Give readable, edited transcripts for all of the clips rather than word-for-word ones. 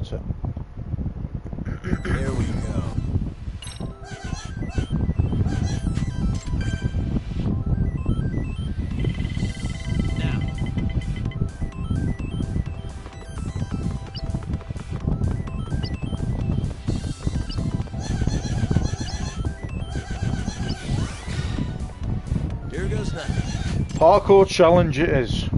That's it. There we go. Now. Here goes nothing. Parkour challenge it is.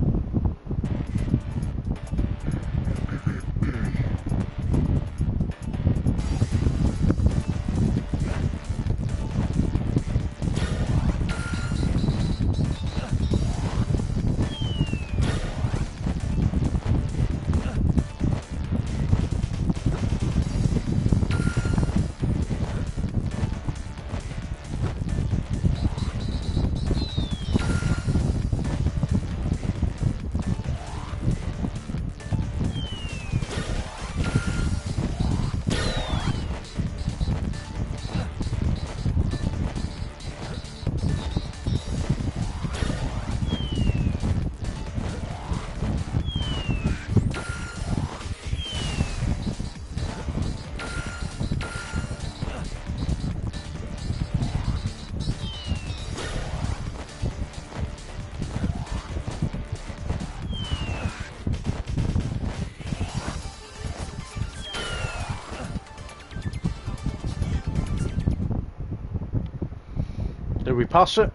Did we pass it?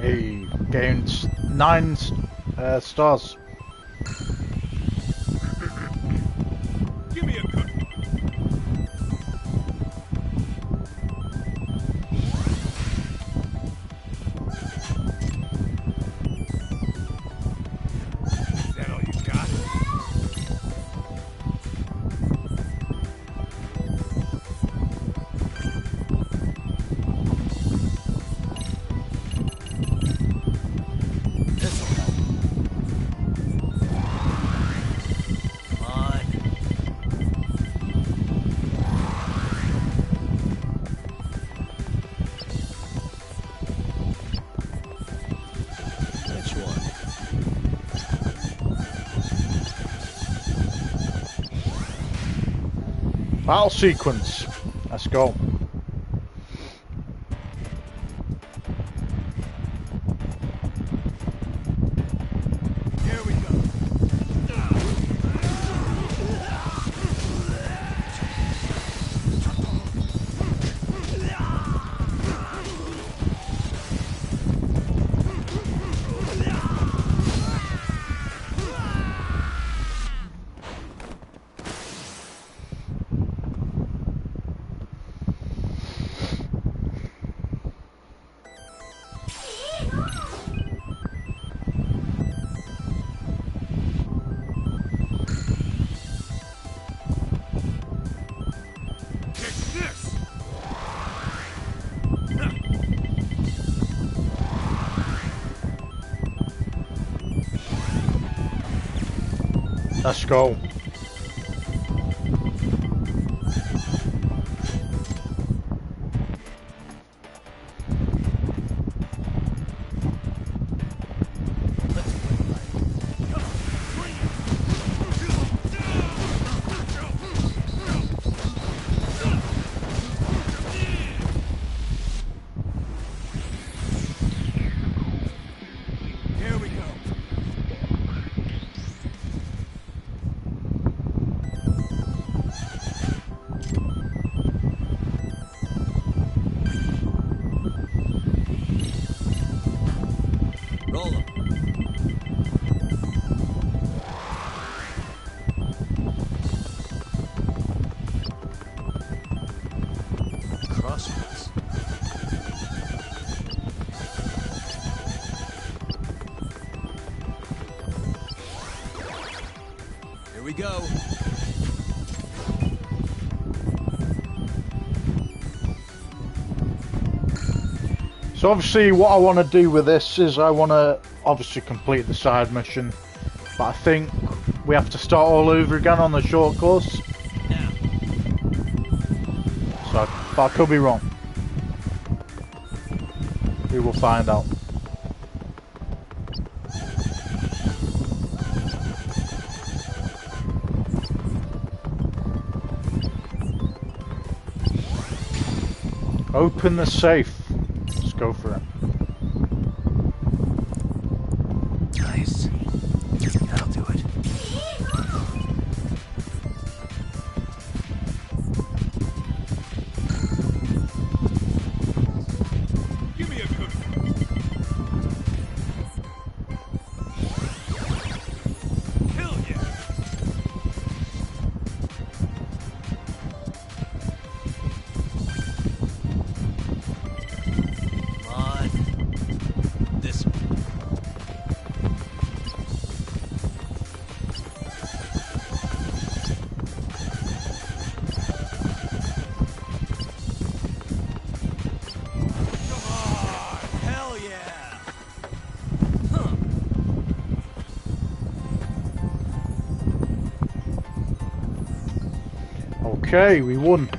Hey, gained 9 stars. Give me a cookie. Is that all you got? Battle sequence. Let's go. Here we go. Let's go. Here we go. Roll 'em. Crossroads. Here we go. So obviously what I want to do with this is I want to obviously complete the side mission, but I think we have to start all over again on the short course. Now. So, but I could be wrong. We will find out. Open the safe. Let's go for it. Nice. That'll do it. Give me a cookie. Hell yeah. Come on. This one. Hell yeah! Huh. Okay, we won.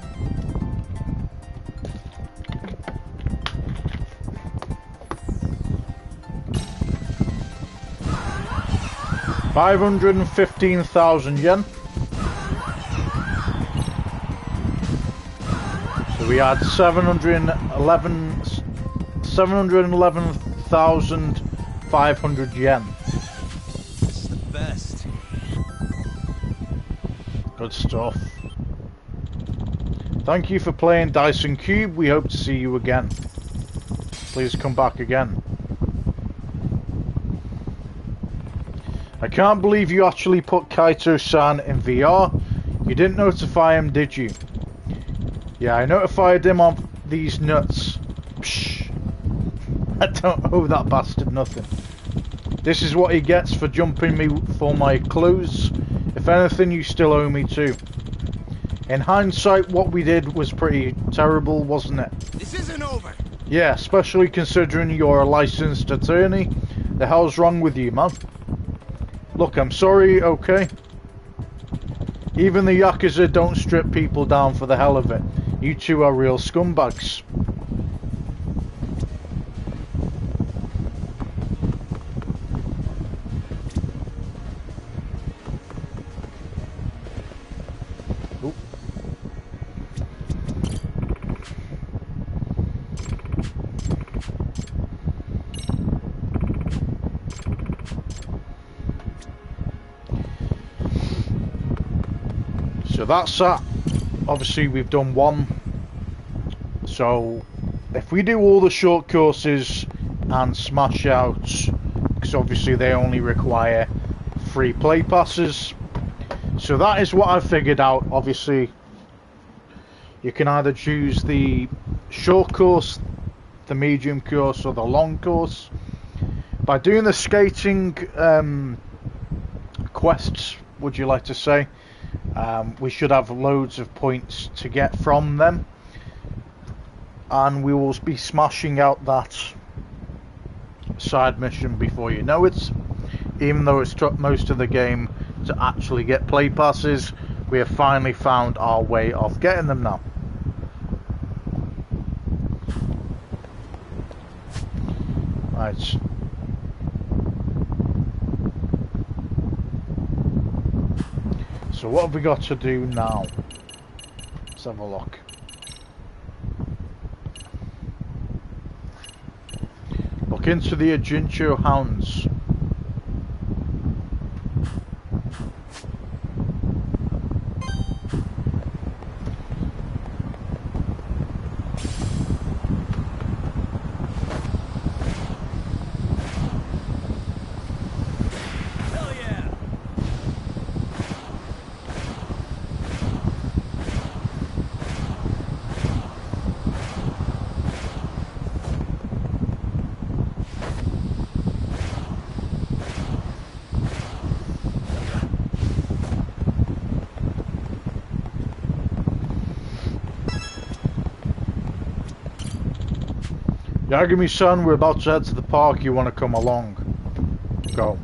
$515,000 yen. So we had 711,500 yen. This is the best. Good stuff. Thank you for playing Dice and Cube. We hope to see you again. Please come back again. I can't believe you actually put Kaito-san in VR. You didn't notify him, did you? Yeah, I notified him of these nuts. Psh. I don't owe that bastard nothing. This is what he gets for jumping me for my clothes. If anything, you still owe me too. In hindsight, what we did was pretty terrible, wasn't it? This isn't over. Yeah, especially considering you're a licensed attorney. The hell's wrong with you, man? Look, I'm sorry, okay? Even the Yakuza don't strip people down for the hell of it. You two are real scumbags. Oop. So that's that. Obviously we've done one. So if we do all the short courses and smash out, because obviously they only require 3 play passes. So that is what I figured out. Obviously you can either choose the short course, the medium course, or the long course. By doing the skating quests, would you like to say, we should have loads of points to get from them, and we will be smashing out that side mission before you know it. Even though it's took most of the game to actually get play passes, we have finally found our way of getting them now. Right. So what have we got to do now? Let's have a look. Look into the Ajincho hounds. Hell yeah! Yagami-san, we're about to head to the park. You want to come along? Go.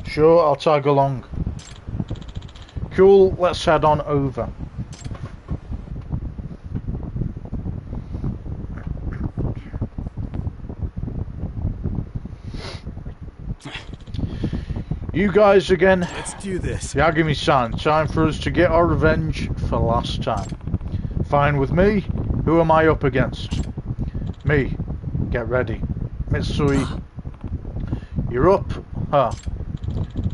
Sure, I'll tag along. Cool, let's head on over. You guys again. Let's do this. Yagami-san, time for us to get our revenge for last time. Fine with me. Who am I up against? Me. Get ready. Mitsui. You're up? Huh.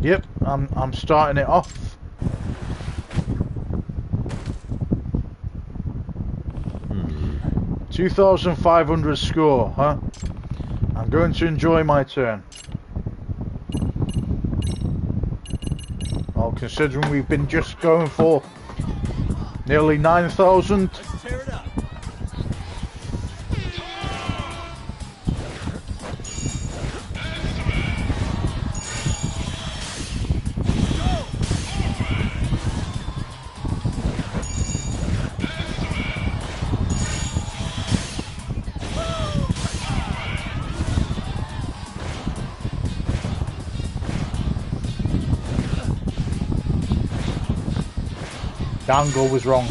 Yep, I'm starting it off. Hmm. 2,500 score, huh? I'm going to enjoy my turn. Well, considering we've been just going for nearly 9,000. Let's tear it up. The angle was wrong.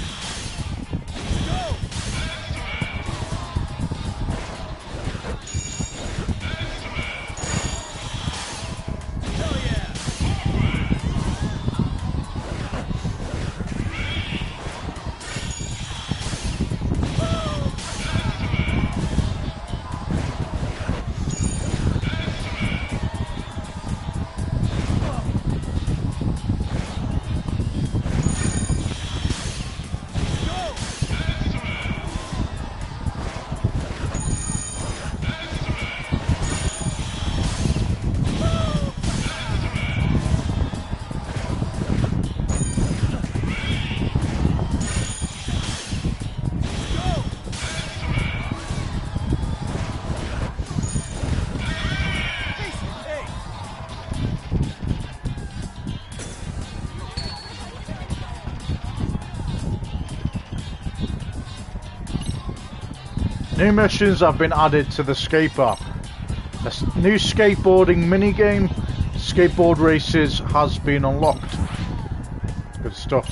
New missions have been added to the skate app. A new skateboarding minigame, skateboard races, has been unlocked. Good stuff.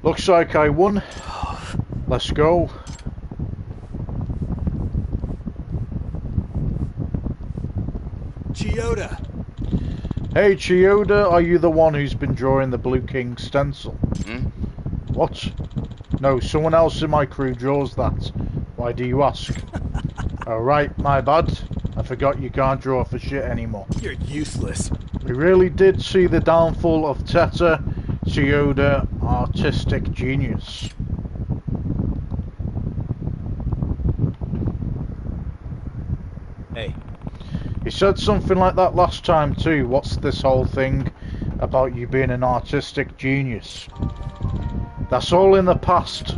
Looks like I won. Let's go. Chiyoda. Hey Chiyoda, are you the one who's been drawing the Blue King stencil? Hmm? What? No, someone else in my crew draws that. Why do you ask? Alright, my bad. I forgot you can't draw for shit anymore. You're useless. We really did see the downfall of Teta Chiyoda, artistic genius. Hey. He said something like that last time too. What's this whole thing about you being an artistic genius? That's all in the past.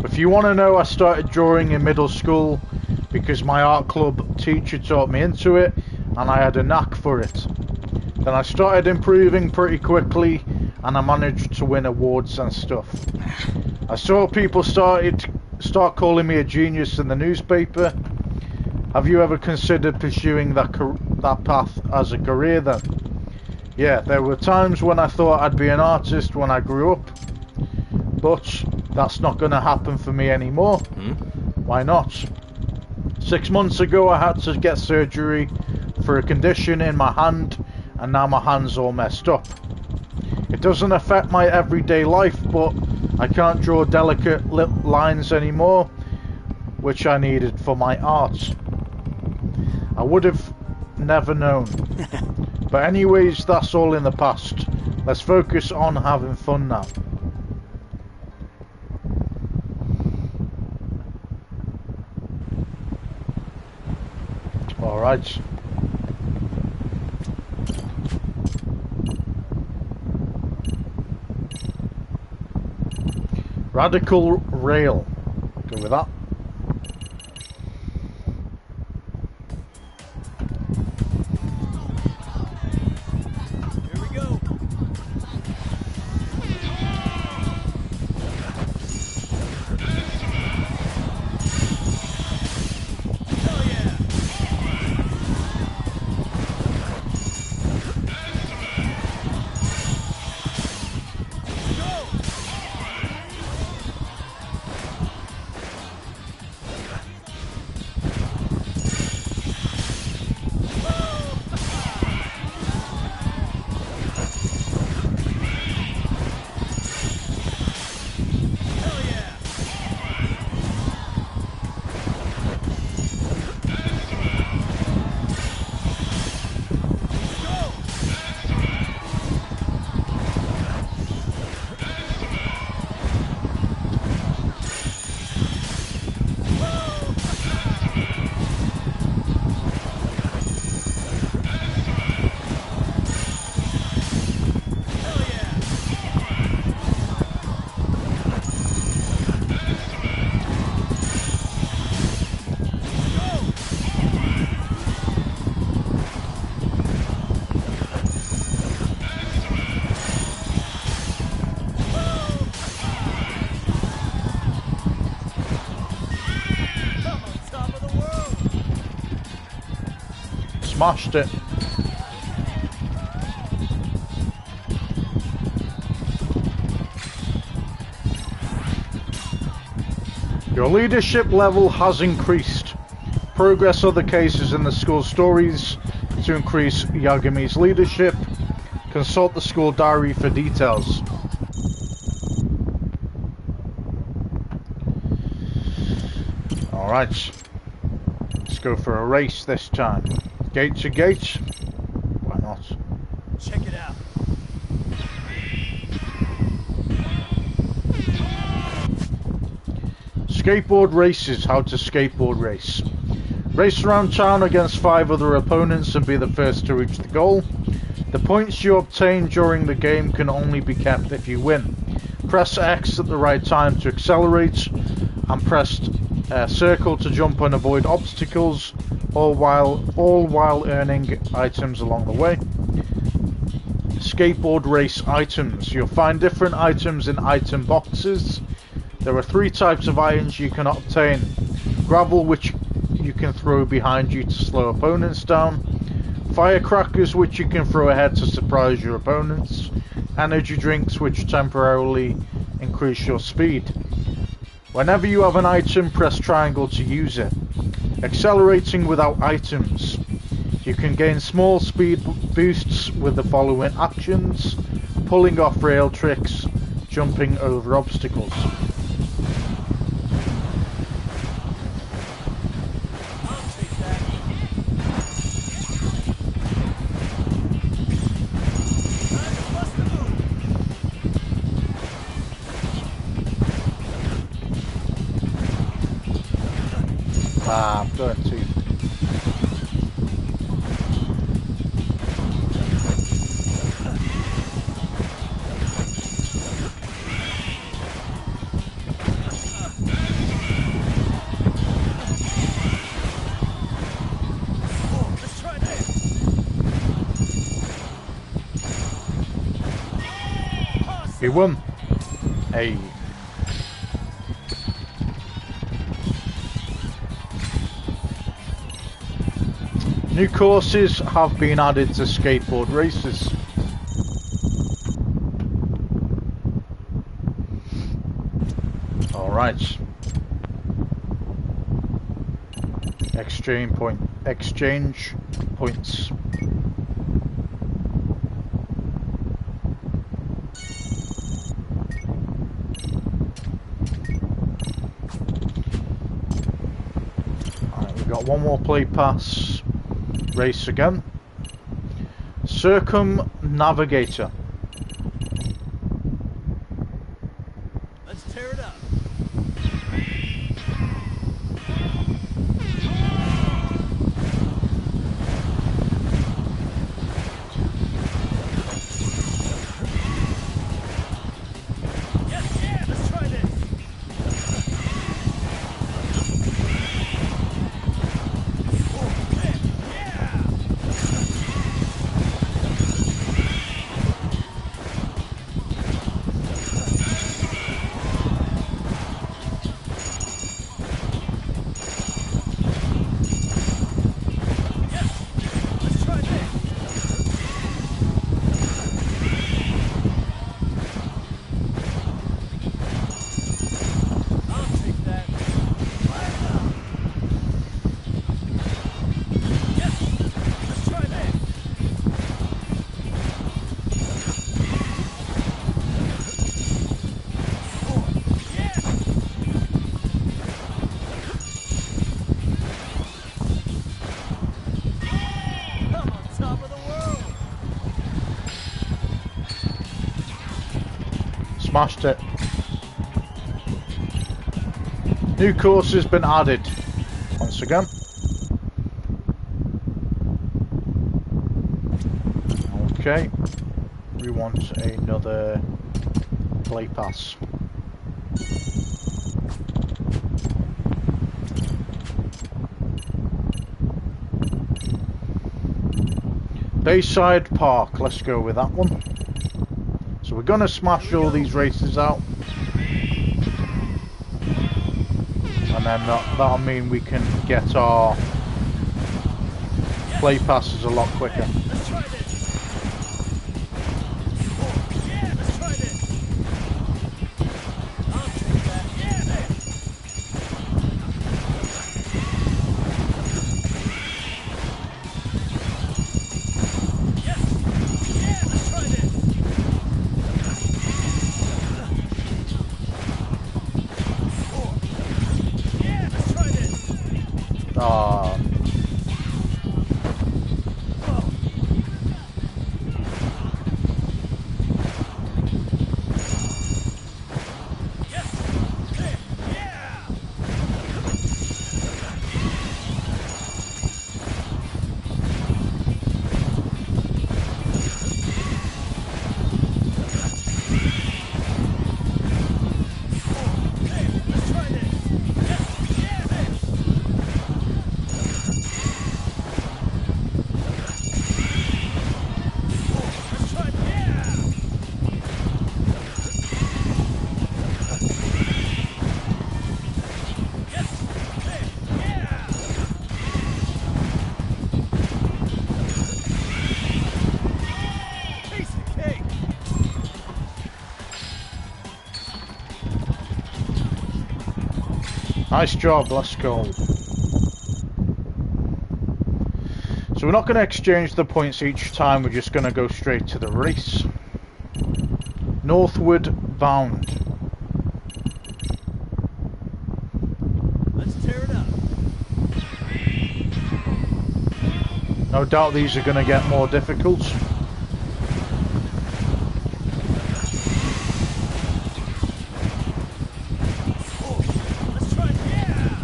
If you want to know, I started drawing in middle school because my art club teacher taught me into it and I had a knack for it. Then I started improving pretty quickly and I managed to win awards and stuff. I saw people start calling me a genius in the newspaper. Have you ever considered pursuing that path as a career then? Yeah, there were times when I thought I'd be an artist when I grew up, but that's not going to happen for me anymore. Why not? 6 months ago I had to get surgery for a condition in my hand, and now my hand's all messed up. It doesn't affect my everyday life, but I can't draw delicate lines anymore, which I needed for my art. I would have never known. But anyways, that's all in the past. Let's focus on having fun now. Alright. Radical rail. Go with that. Here we go. Hell yeah. Smashed it. Your leadership level has increased. Progress other cases in the school's stories to increase Yagami's leadership. Consult the school diary for details. Alright. Let's go for a race this time. Gate to gate. Why not? Check it out. Skateboard races. How to skateboard race. Race around town against 5 other opponents and be the first to reach the goal. The points you obtain during the game can only be kept if you win. Press X at the right time to accelerate and press circle to jump and avoid obstacles, all while earning items along the way. Skateboard race items. You'll find different items in item boxes. There are 3 types of items you can obtain. Gravel, which you can throw behind you to slow opponents down. Firecrackers, which you can throw ahead to surprise your opponents. Energy drinks, which temporarily increase your speed. Whenever you have an item, press triangle to use it. Accelerating without items. You can gain small speed boosts with the following actions: pulling off rail tricks, jumping over obstacles. I'm going to. Let's try this. He won. Hey. New courses have been added to skateboard races. Alright. Exchange points. Alright, we've got one more play pass. Race again. Circumnavigator. Let's tear it up. Yeah, let's try this. Smashed it. New course has been added. Once again. Okay. We want another play pass. Bayside Park, let's go with that one. So we're going to smash all these races out. And then that'll mean we can get our play passes a lot quicker. Let's try this. Yeah, let's try this. I'll take that. Yeah. Yes. Yeah, let's try this. Yeah, let's try this. Ah, Yes. Yeah. Hey, let's try this. Yes. Yeah. Let's try. Yeah. Yes. Hey. Yeah. Piece of cake. nice job, let's go. So we're not going to exchange the points each time, we're just going to go straight to the race. Northward bound. Let's tear it up. No doubt these are going to get more difficult. Let's try. Yeah.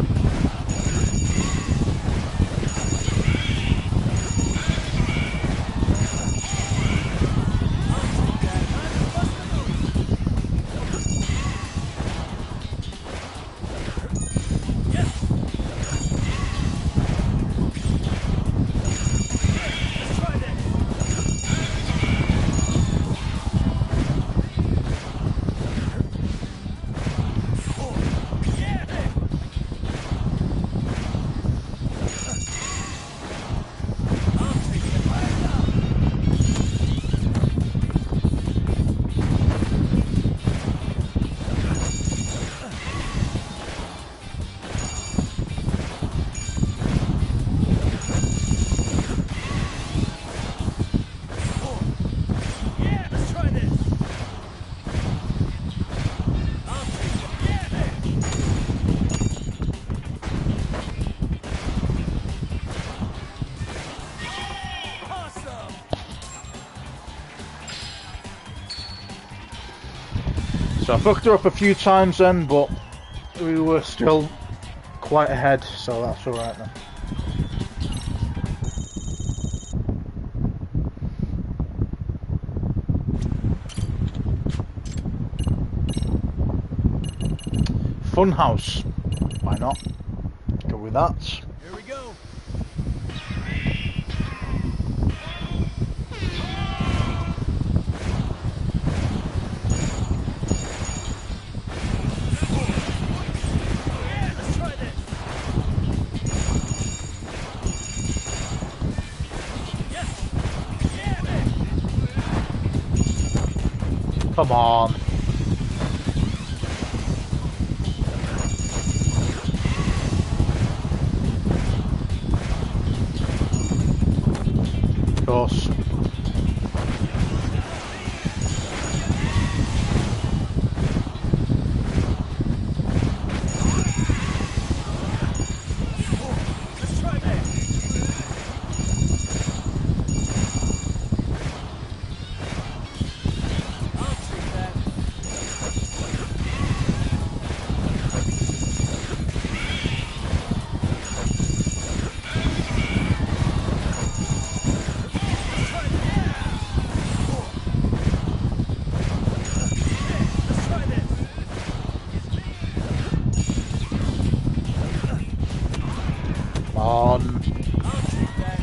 I'll take that. Time to bust the move. Yes. Let's try this. Yeah. I'll take it. Right up. Yeah, let's try this. I'll take it. Yeah. Awesome. So I fucked her up a few times then, but we were still quite ahead, so that's alright then. Funhouse. Why not? Go with that. Here we go. Yeah, let's try this. Yes. Yeah. Come on. Of course. Let's try this. I'll take that. Let's try this. Let's try this. Come on. I'll take that.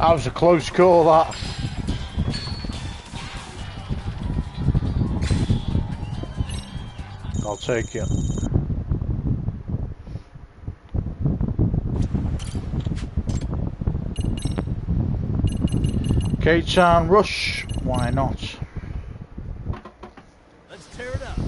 That was a close call, that. I'll take it. K-Chan rush, why not? Let's tear it up.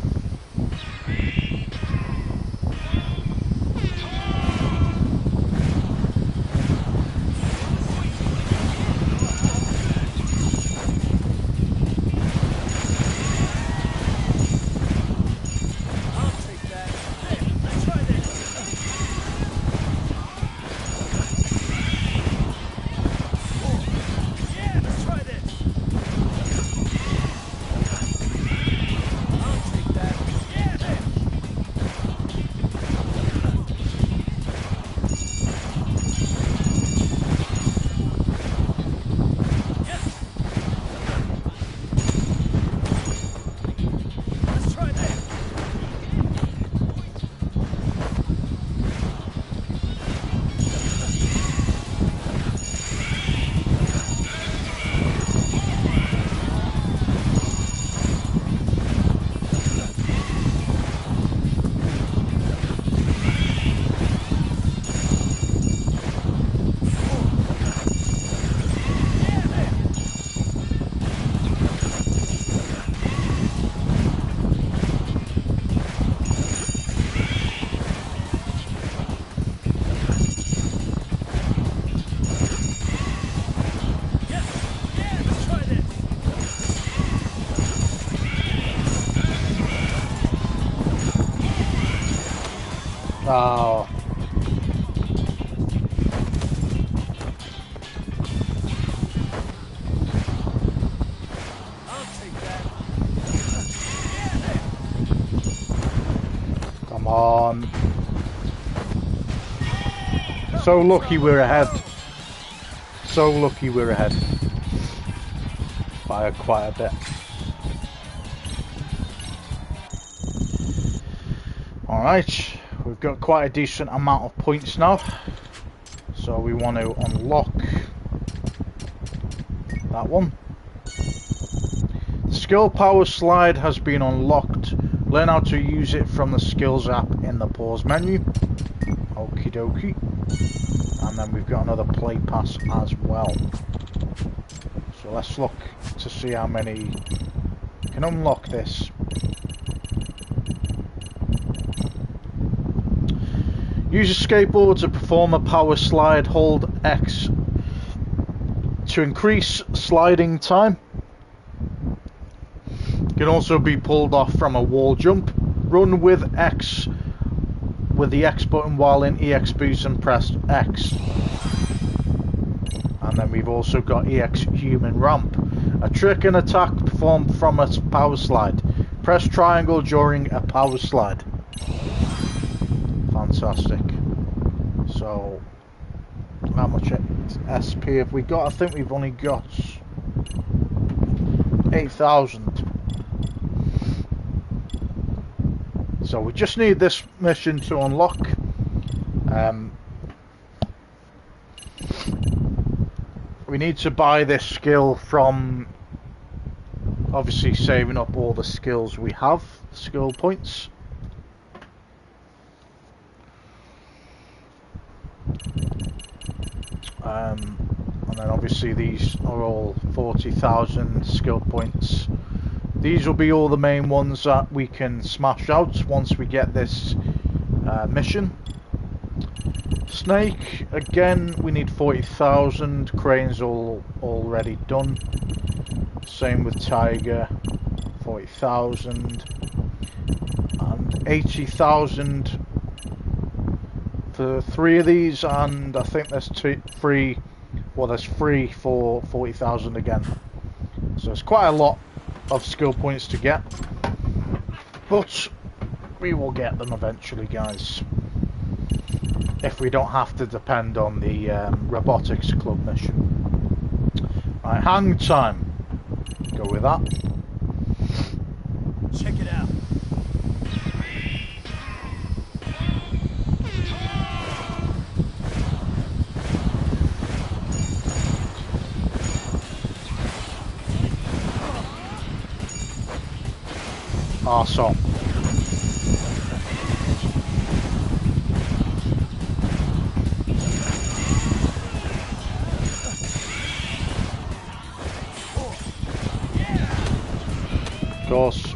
Oh. I'll take that. Come on. So lucky we're ahead. So lucky we're ahead. By quite a bit. Alright. We've got quite a decent amount of points now, so we want to unlock that one. The skill power slide has been unlocked. Learn how to use it from the skills app in the pause menu. Okie dokie. And then we've got another play pass as well. So let's look to see how many we can unlock this. Use a skateboard to perform a power slide. Hold X to increase sliding time. Can also be pulled off from a wall jump. Run with X with the X button while in EX boost and press X. And then we've also got EX human ramp. A trick and attack performed from a power slide. Press triangle during a power slide. Fantastic. So, how much SP have we got? I think we've only got 8,000. So we just need this mission to unlock. We need to buy this skill from obviously saving up all the skills we have, skill points. And then obviously these are all 40,000 skill points. These will be all the main ones that we can smash out once we get this mission. Snake, again, we need 40,000. Crane's all already done. Same with Tiger, 40,000. And 80,000 for 3 of these, and I think there's 3. Well, there's 3 for 40,000 again. So it's quite a lot of skill points to get, but we will get them eventually, guys. If we don't have to depend on the robotics club mission. Right, hang time. Go with that. Check it out. Awesome. Of course.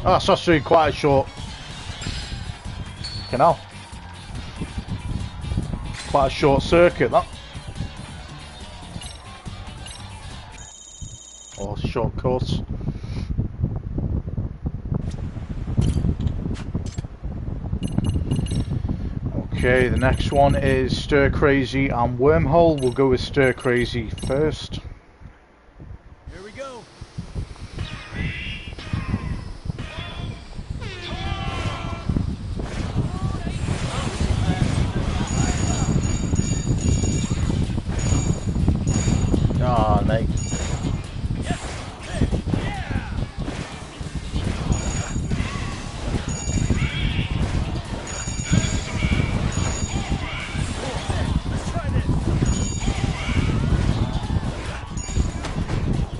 Oh, that's actually quite a short canal. Quite a short circuit, that. Or short course. Okay, the next one is Stir Crazy and Wormhole. We'll go with Stir Crazy first. Here we go. Ah, mate.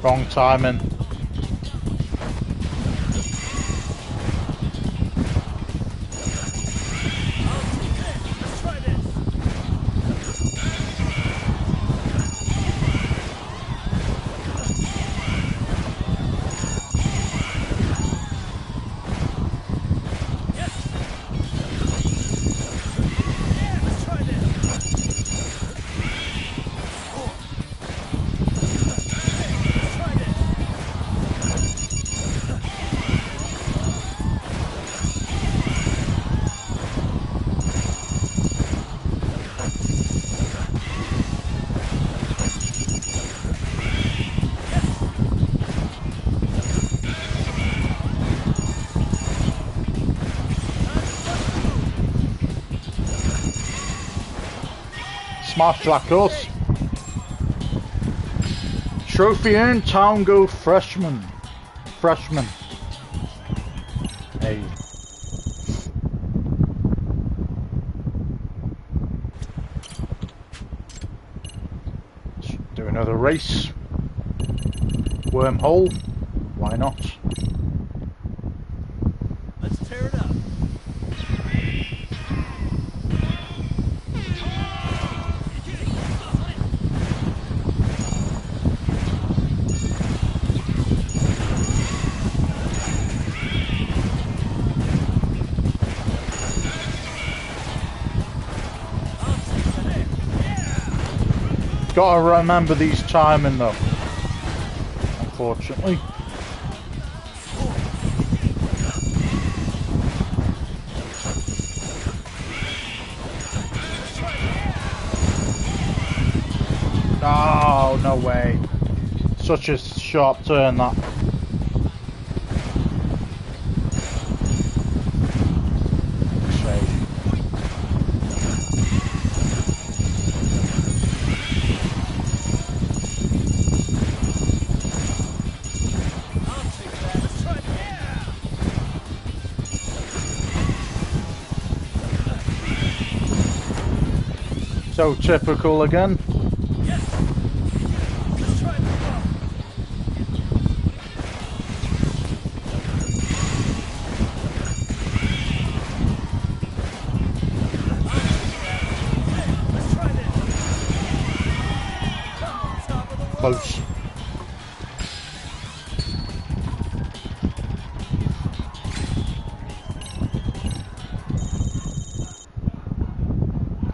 Wrong timing. Smash that course. Trophy earned, Town Go Freshman. Hey. Let's do another race. Wormhole. Why not? Let's tear it up. Gotta remember these timing though, unfortunately. Oh, no way. Such a sharp turn that. So typical again. Close.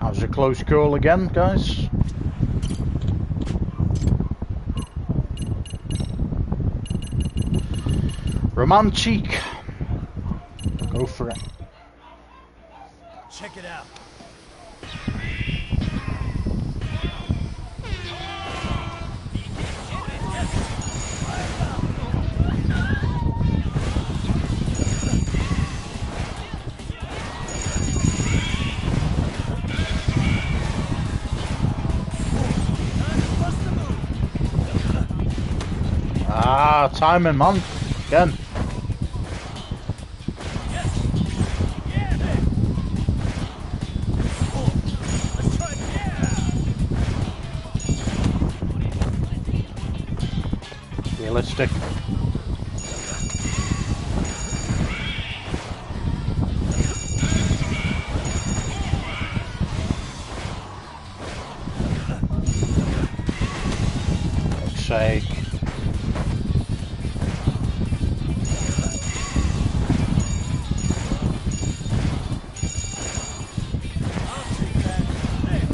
That was a close call again, guys. Romantique. Go for it. Check it out. Ah, timing, man. Again. Let's try it. Yeah. Realistic. Fuck's sake.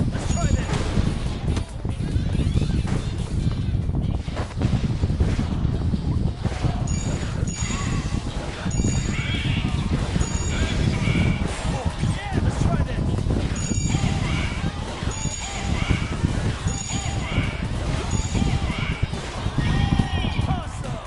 Let's try this. Yeah, let's try this. Awesome.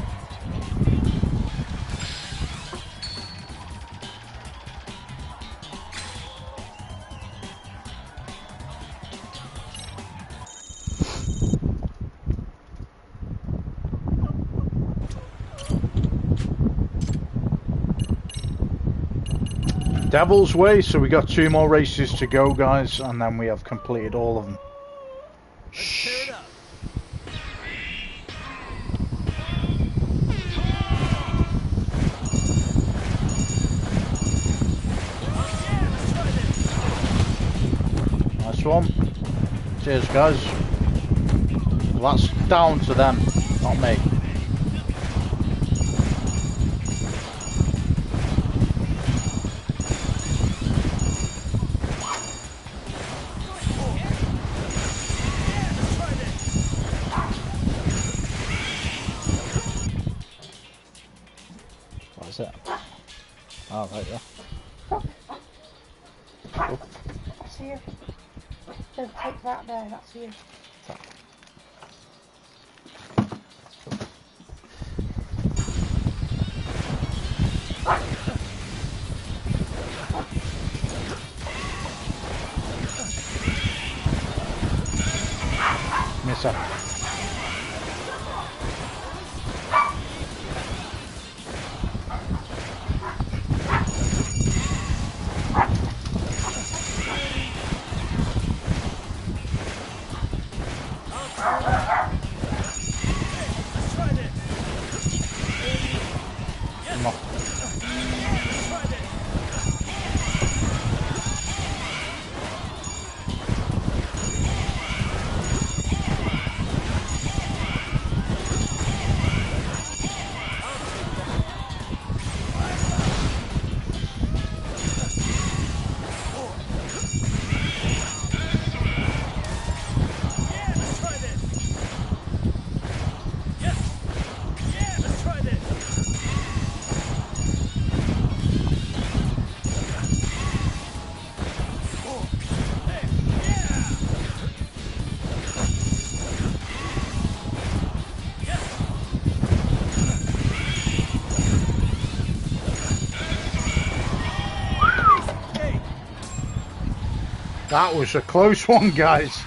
Devil's Way, so we got 2 more races to go, guys, and then we have completed all of them. Let's tear it up. Yeah, let's try this. Nice one. Cheers, guys. Well, that's down to them, not me. Yeah, let's try this. What is it? Oh, right there. That's you. Don't take that there, that's you. Miss up. Let's try this. Come on. Let's try this. Yeah, let's try this. Yes. Yeah, let's try this. Hey, yeah. Yes. Hey. That was a close one, guys.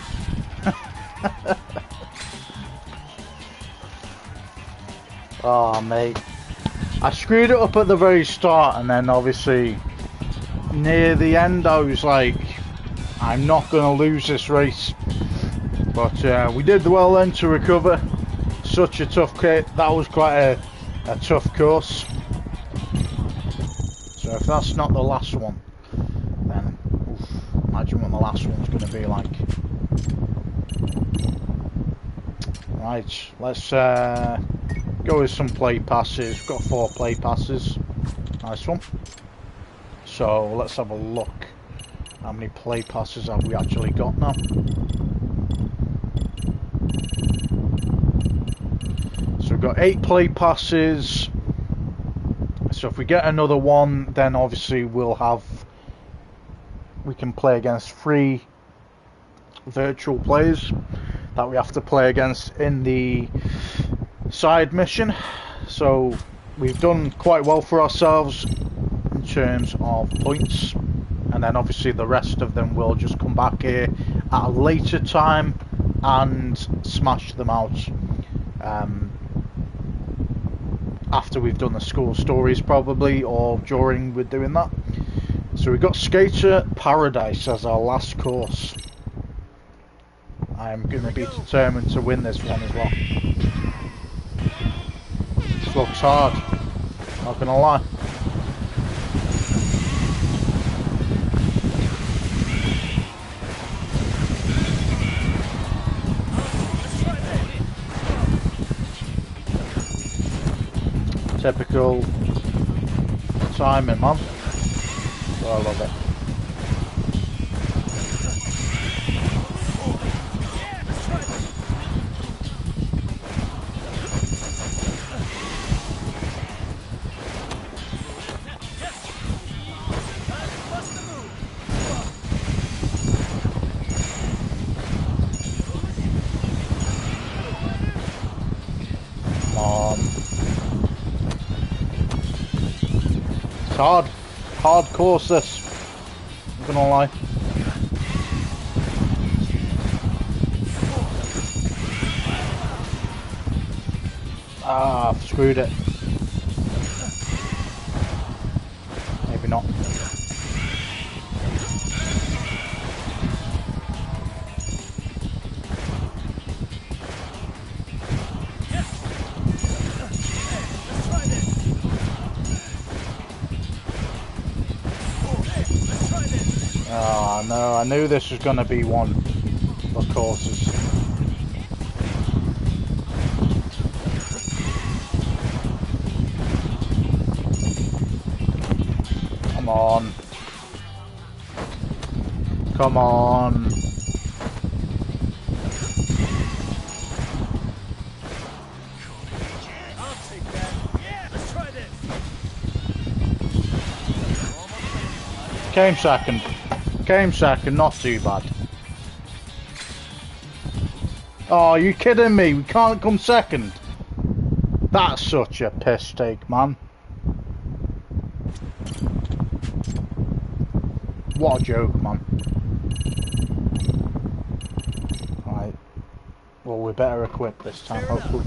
Oh, mate. I screwed it up at the very start, and then obviously near the end I was like, I'm not going to lose this race. But we did well then to recover. Such a tough kit. That was quite a tough course. So if that's not the last one, then oof, imagine what the last one's going to be like. Right, let's go with some play passes. We've got 4 play passes. Nice one. So let's have a look. How many play passes have we actually got now? So we've got 8 play passes. So if we get another one, then obviously we can play against 3 virtual players that we have to play against in the side mission. So we've done quite well for ourselves in terms of points, and then obviously the rest of them will just come back here at a later time and smash them out. after we've done the school stories probably, or during we're doing that. So we've got Skater Paradise as our last course. I'm going to be determined to win this one as well. This looks hard, not going to lie. Typical timing, man. Oh, I love it. Come on. It's hard course this, I'm gonna lie. Ah, I've screwed it. Maybe not. Oh no, I knew this was going to be one of the courses. Come on. Come on. I'll take that. Yeah, let's try this. Came second. Came second, not too bad. Oh, are you kidding me? We can't come second. That's such a piss take, man. What a joke, man. Right. Well, we better equip this time, hopefully.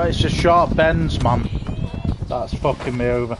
It's just sharp bends, man. That's fucking me over.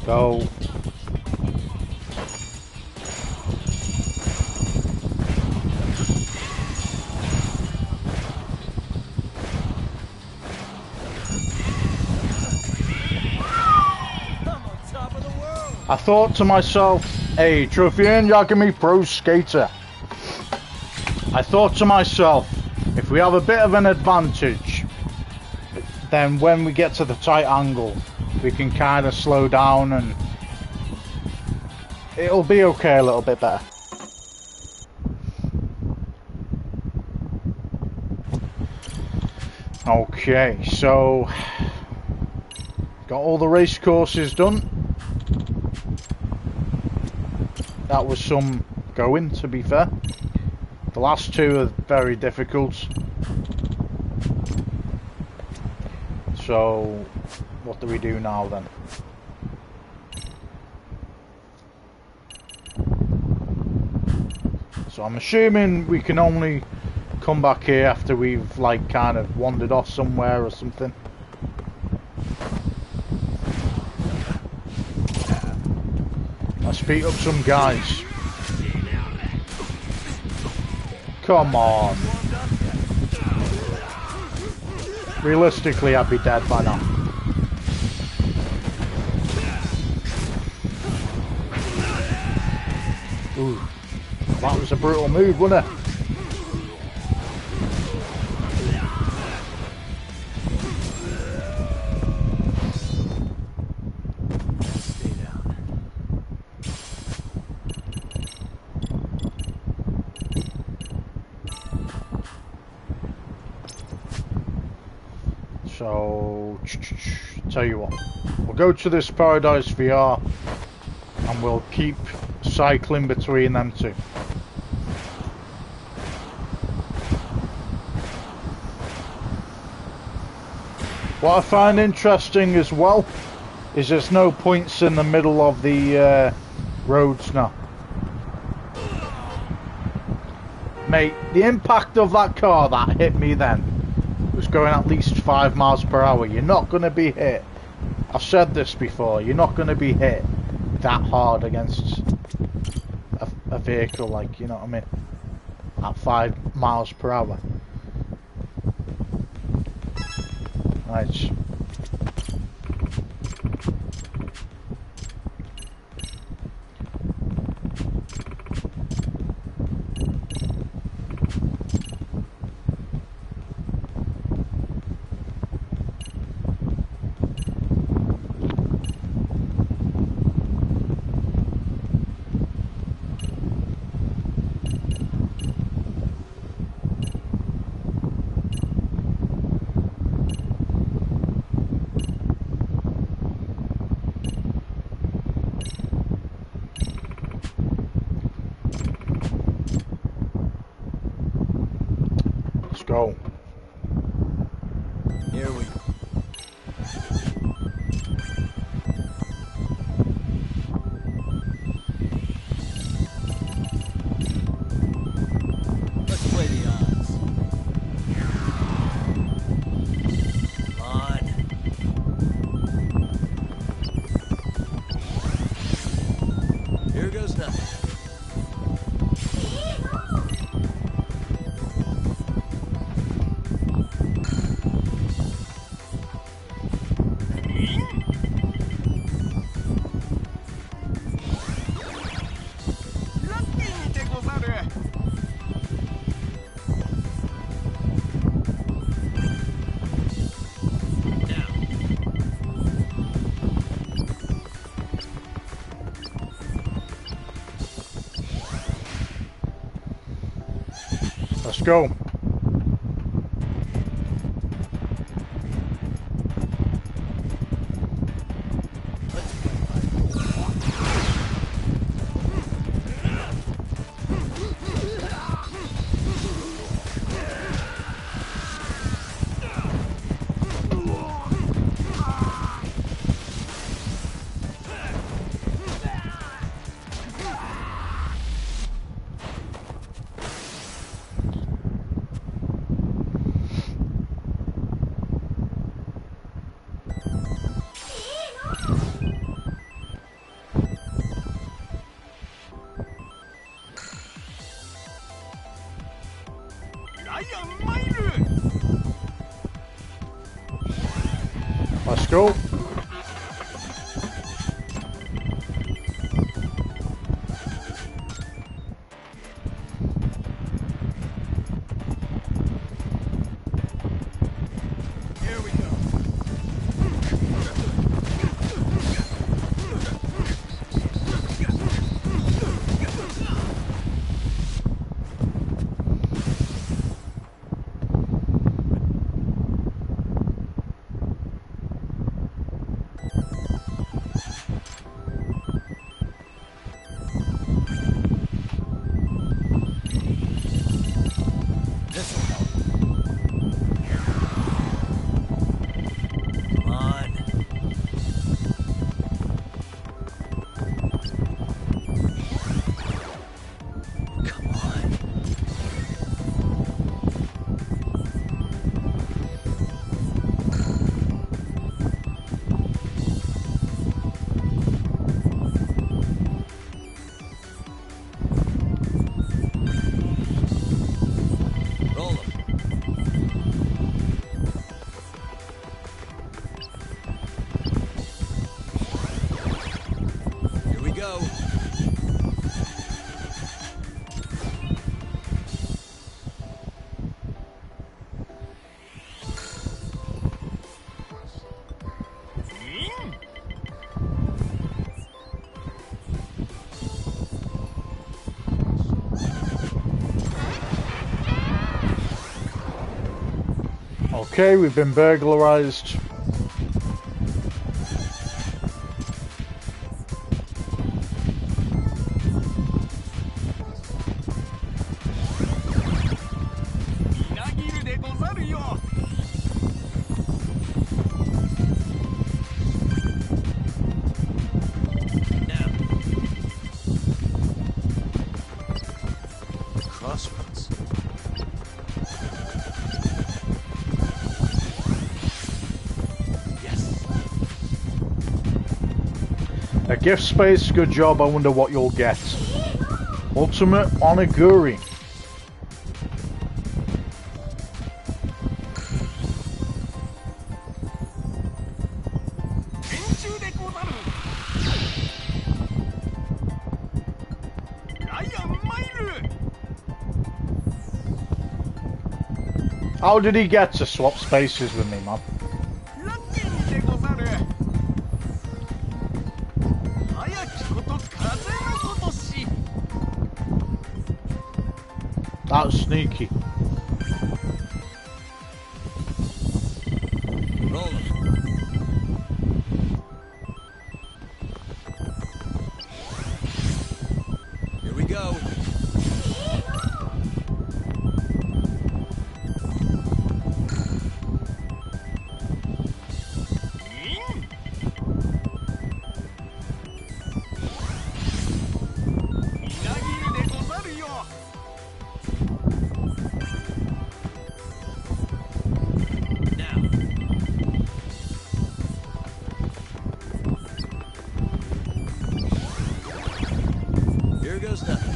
Go. I thought to myself, hey, Trophian Yagami Pro Skater. I thought to myself, if we have a bit of an advantage, then when we get to the tight angle, we can kind of slow down and it'll be okay a little bit better. Okay, so got all the race courses done. That was some going, to be fair. The last two are very difficult. So what do we do now then? So I'm assuming we can only come back here after we've like kind of wandered off somewhere or something. Let's beat up some guys. Come on. Realistically, I'd be dead by now. Ooh, that was a brutal move, wasn't it? So, tell you what, we'll go to this Paradise VR and we'll keep cycling between them two. What I find interesting as well is there's no points in the middle of the roads now. Mate, the impact of that car that hit me then was going at least 5 miles per hour. You're not going to be hit. I've said this before. You're not going to be hit that hard against a vehicle, like, you know what I mean, at 5 miles per hour. Right. Go. Here we go. Let's play the odds. Come on. Here goes nothing. Let's go. Let's go. Here we go. go. Okay, we've been burglarized. Crossroads. Yes. A gift space, good job. I wonder what you'll get. Ultimate Onigiri. How did he get to swap spaces with me, man? That was sneaky. Here we go. Here goes nothing.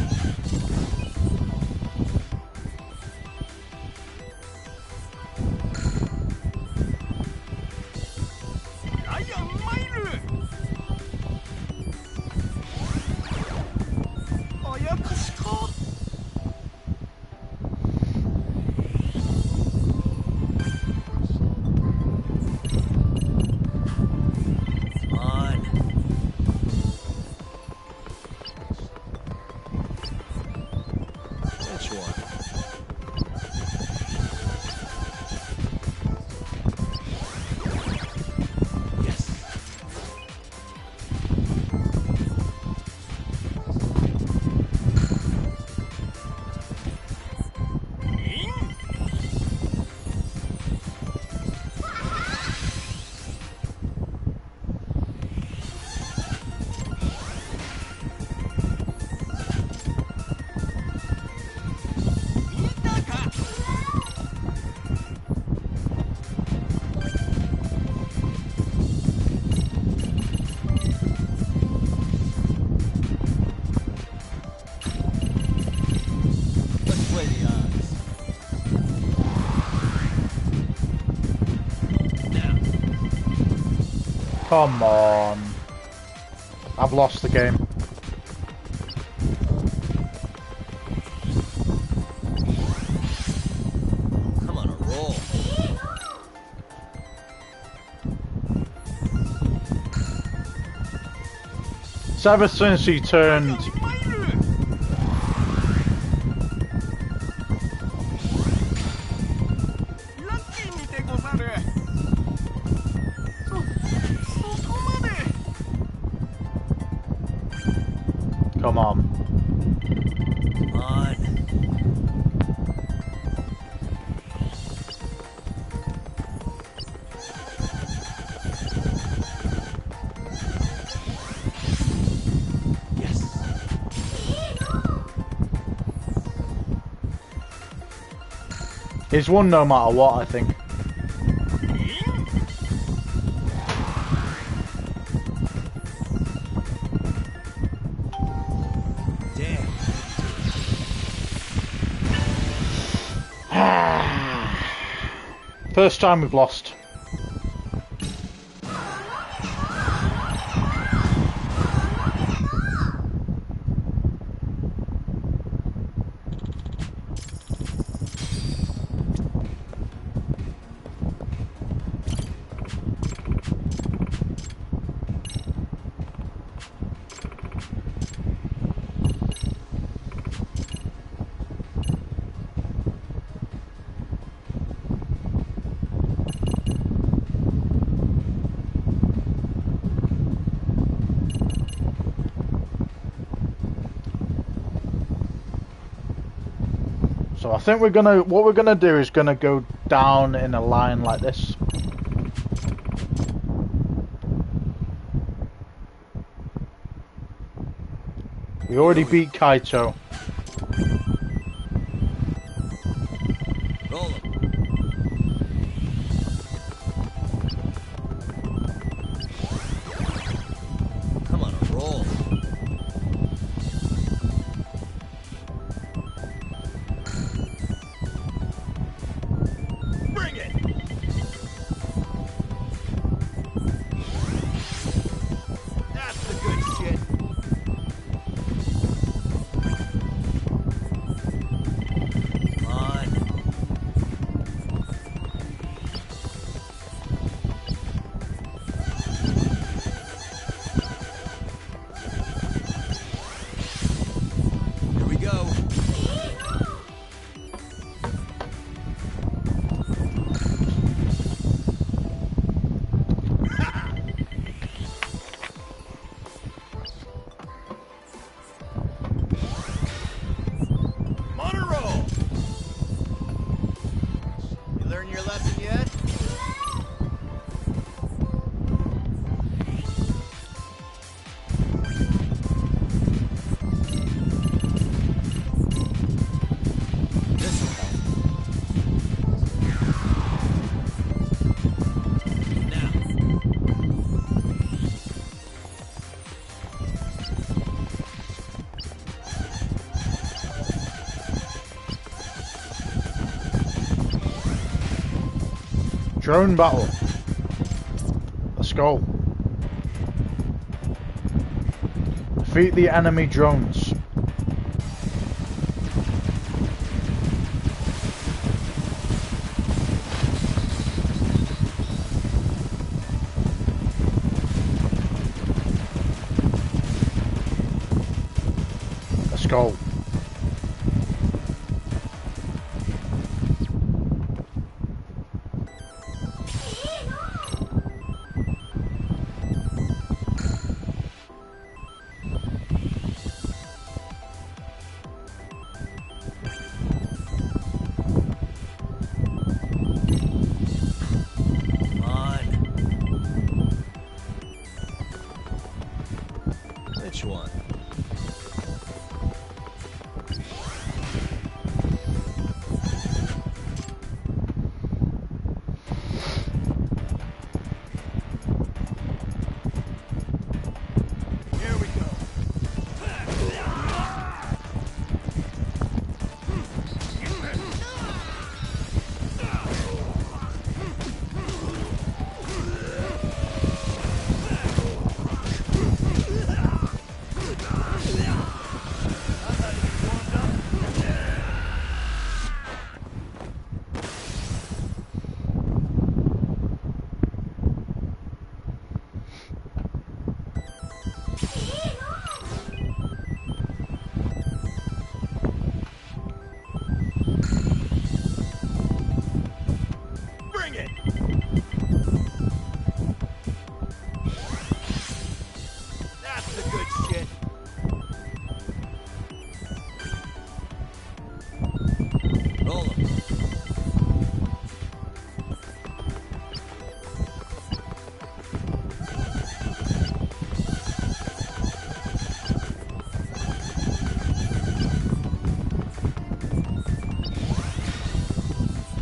Come on. I've lost the game. I'm on a roll. So ever since he turned... Come on. Come on. Yes. He's won no matter what, I think. First time we've lost. So I think what we're gonna do is gonna go down in a line like this. We already beat Kaito. Roll 'em. Come on, a roll. Bring it. That's the good shit. Come on. Here we go. I'm on a roll. You learn your lesson yet? This'll help. Now. Drone battle. Let's go. Defeat the enemy drones. Let's go. Come on. Which one? Here we go. Bring it. That's the good shit. Roll 'em.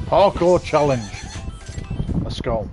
Parkour challenge. Let's go.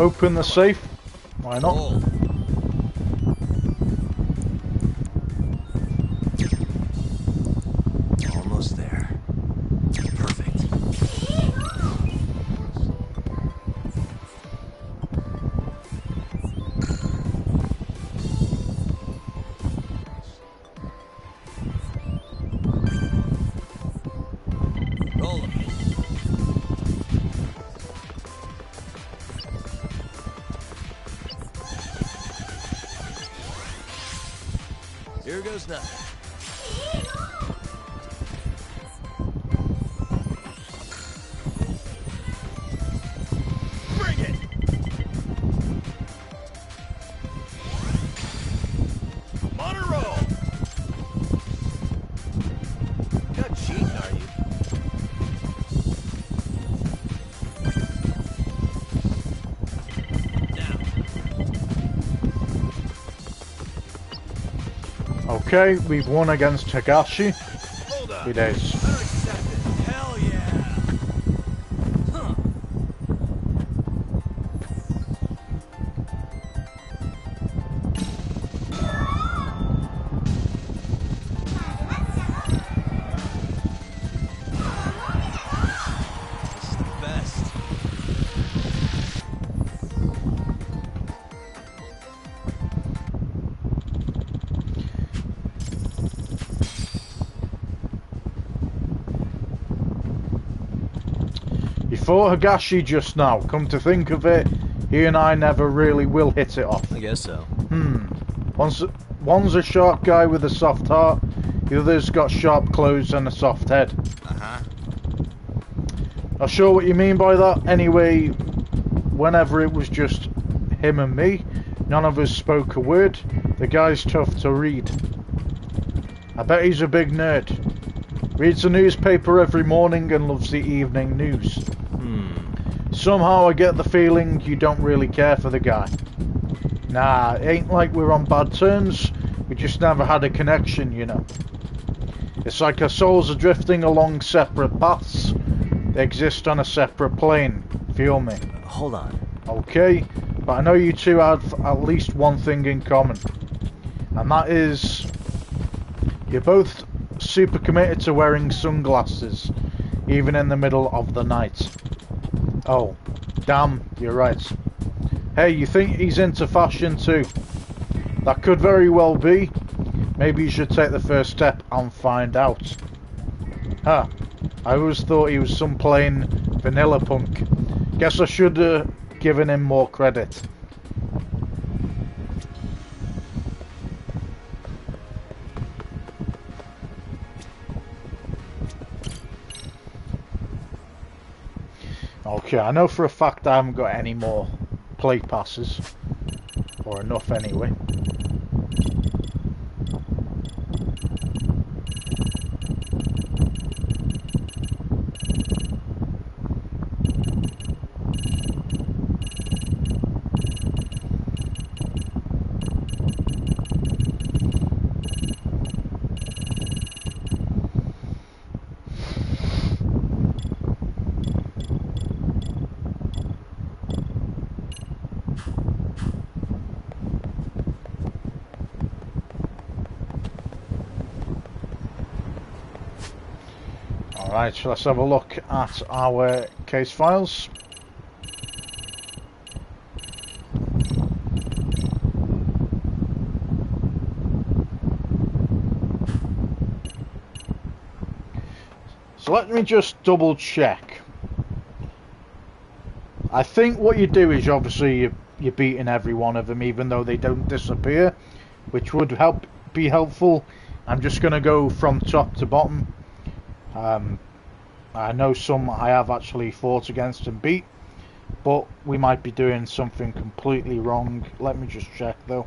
open the safe. Why not? Hold. Almost there. Perfect. Roll 'em. Here goes nothing. Bring it! I'm on a roll! You're not cheating, are you? Now, Okay, we've won against Higashi. hold up. It is. Better accept it. Hell yeah! Huh. This is the best. You fought Higashi just now. Come to think of it, he and I never really will hit it off. I guess so. One's a sharp guy with a soft heart, the other's got sharp clothes and a soft head. Uh-huh. Not sure what you mean by that. Anyway, whenever it was just him and me, none of us spoke a word. The guy's tough to read. I bet he's a big nerd. Reads the newspaper every morning and loves the evening news. Somehow I get the feeling you don't really care for the guy. Nah, it ain't like we're on bad terms. We just never had a connection, you know. It's like our souls are drifting along separate paths. They exist on a separate plane. Feel me? Hold on. Okay, but I know you two have at least one thing in common. And that is... you're both super committed to wearing sunglasses, even in the middle of the night. Oh, damn, you're right. Hey, you think he's into fashion too? That could very well be. Maybe you should take the first step and find out. Huh, I always thought he was some plain vanilla punk. Guess I should have given him more credit. Okay, I know for a fact I haven't got any more play passes. Or enough anyway. Alright, so let's have a look at our case files. So let me just double check. I think what you do is obviously you're beating every one of them even though they don't disappear, which would be helpful. I'm just going to go from top to bottom. I know some I have actually fought against and beat, but we might be doing something completely wrong. Let me just check though.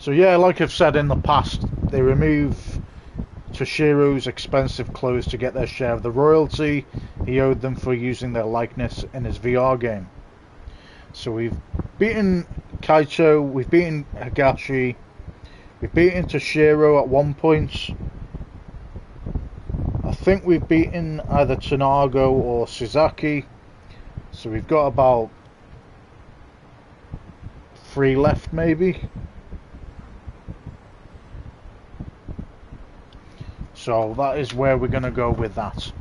So yeah, like I've said in the past, they remove Toshiro's expensive clothes to get their share of the royalty he owed them for using their likeness in his VR game. So we've beaten Kaito, we've beaten Higashi, we've beaten Toshiro at one point. I think we've beaten either Tanago or Suzaki. So we've got about 3 left maybe. So that is where we're going to go with that.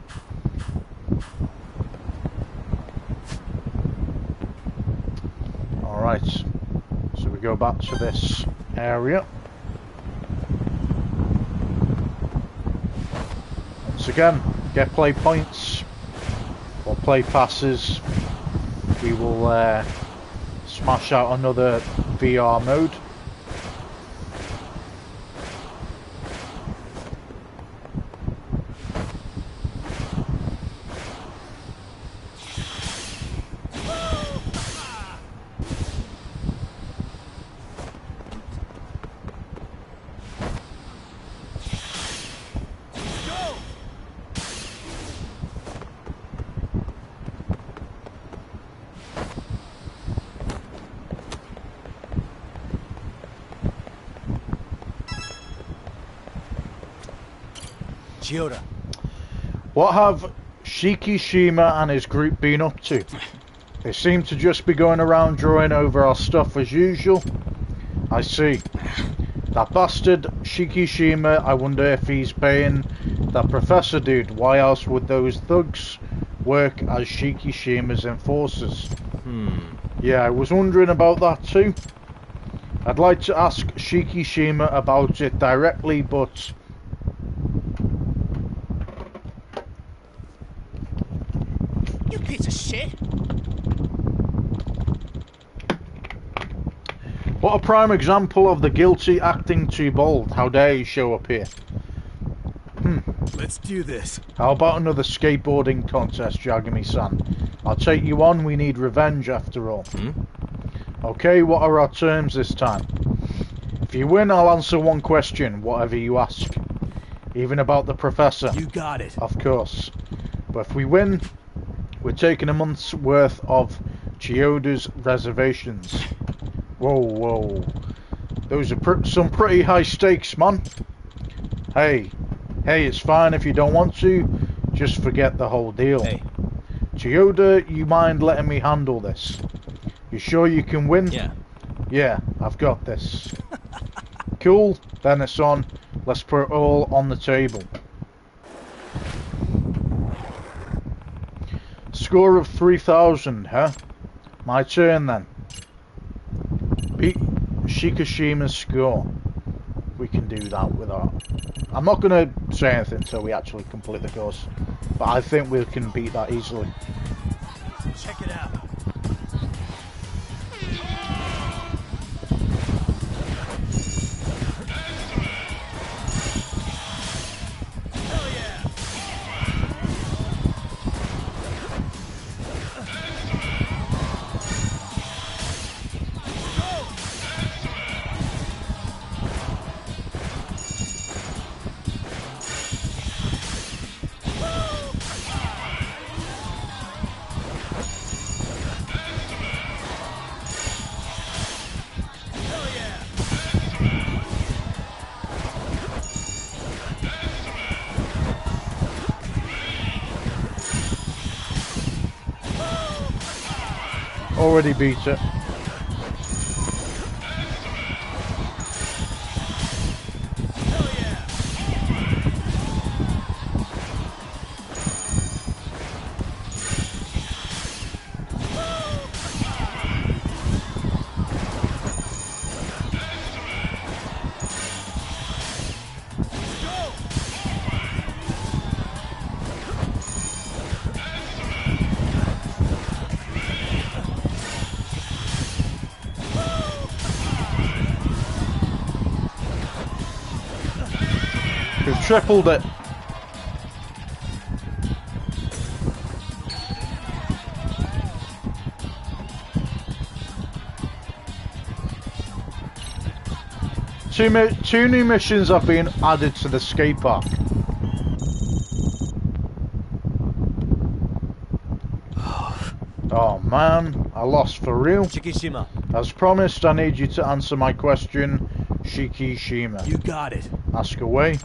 Alright, so we go back to this area. Once again, get play points or play passes. We will smash out another VR mode. Chioda. What have Shikishima and his group been up to? They seem to just be going around drawing over our stuff as usual. I see. That bastard Shikishima, I wonder if he's paying that professor dude. Why else would those thugs work as Shikishima's enforcers? Yeah, I was wondering about that too. I'd like to ask Shikishima about it directly, but You piece of shit. what a prime example of the guilty acting too bold. How dare you show up here? Let's do this. How about another skateboarding contest, Yagami-san? I'll take you on, we need revenge after all. Okay, what are our terms this time? If you win, I'll answer one question, whatever you ask. Even about the professor. You got it. Of course. But if we win, we're taking a month's worth of Chiyoda's reservations. Whoa, whoa. Those are some pretty high stakes, man. Hey, it's fine if you don't want to. Just forget the whole deal. Hey. Chiyoda, you mind letting me handle this? You sure you can win? Yeah. Yeah, I've got this. Cool, then it's on. Let's put it all on the table. Score of 3,000, huh? My turn then. Beat Shikishima's score. We can do that without... I'm not going to say anything until we actually complete the course. But I think we can beat that easily. Check it out. Already beat it. We've tripled it. two new missions have been added to the skate park. Oh man, I lost for real. Shikishima, As promised, I need you to answer my question, Shikishima. you got it. Ask away.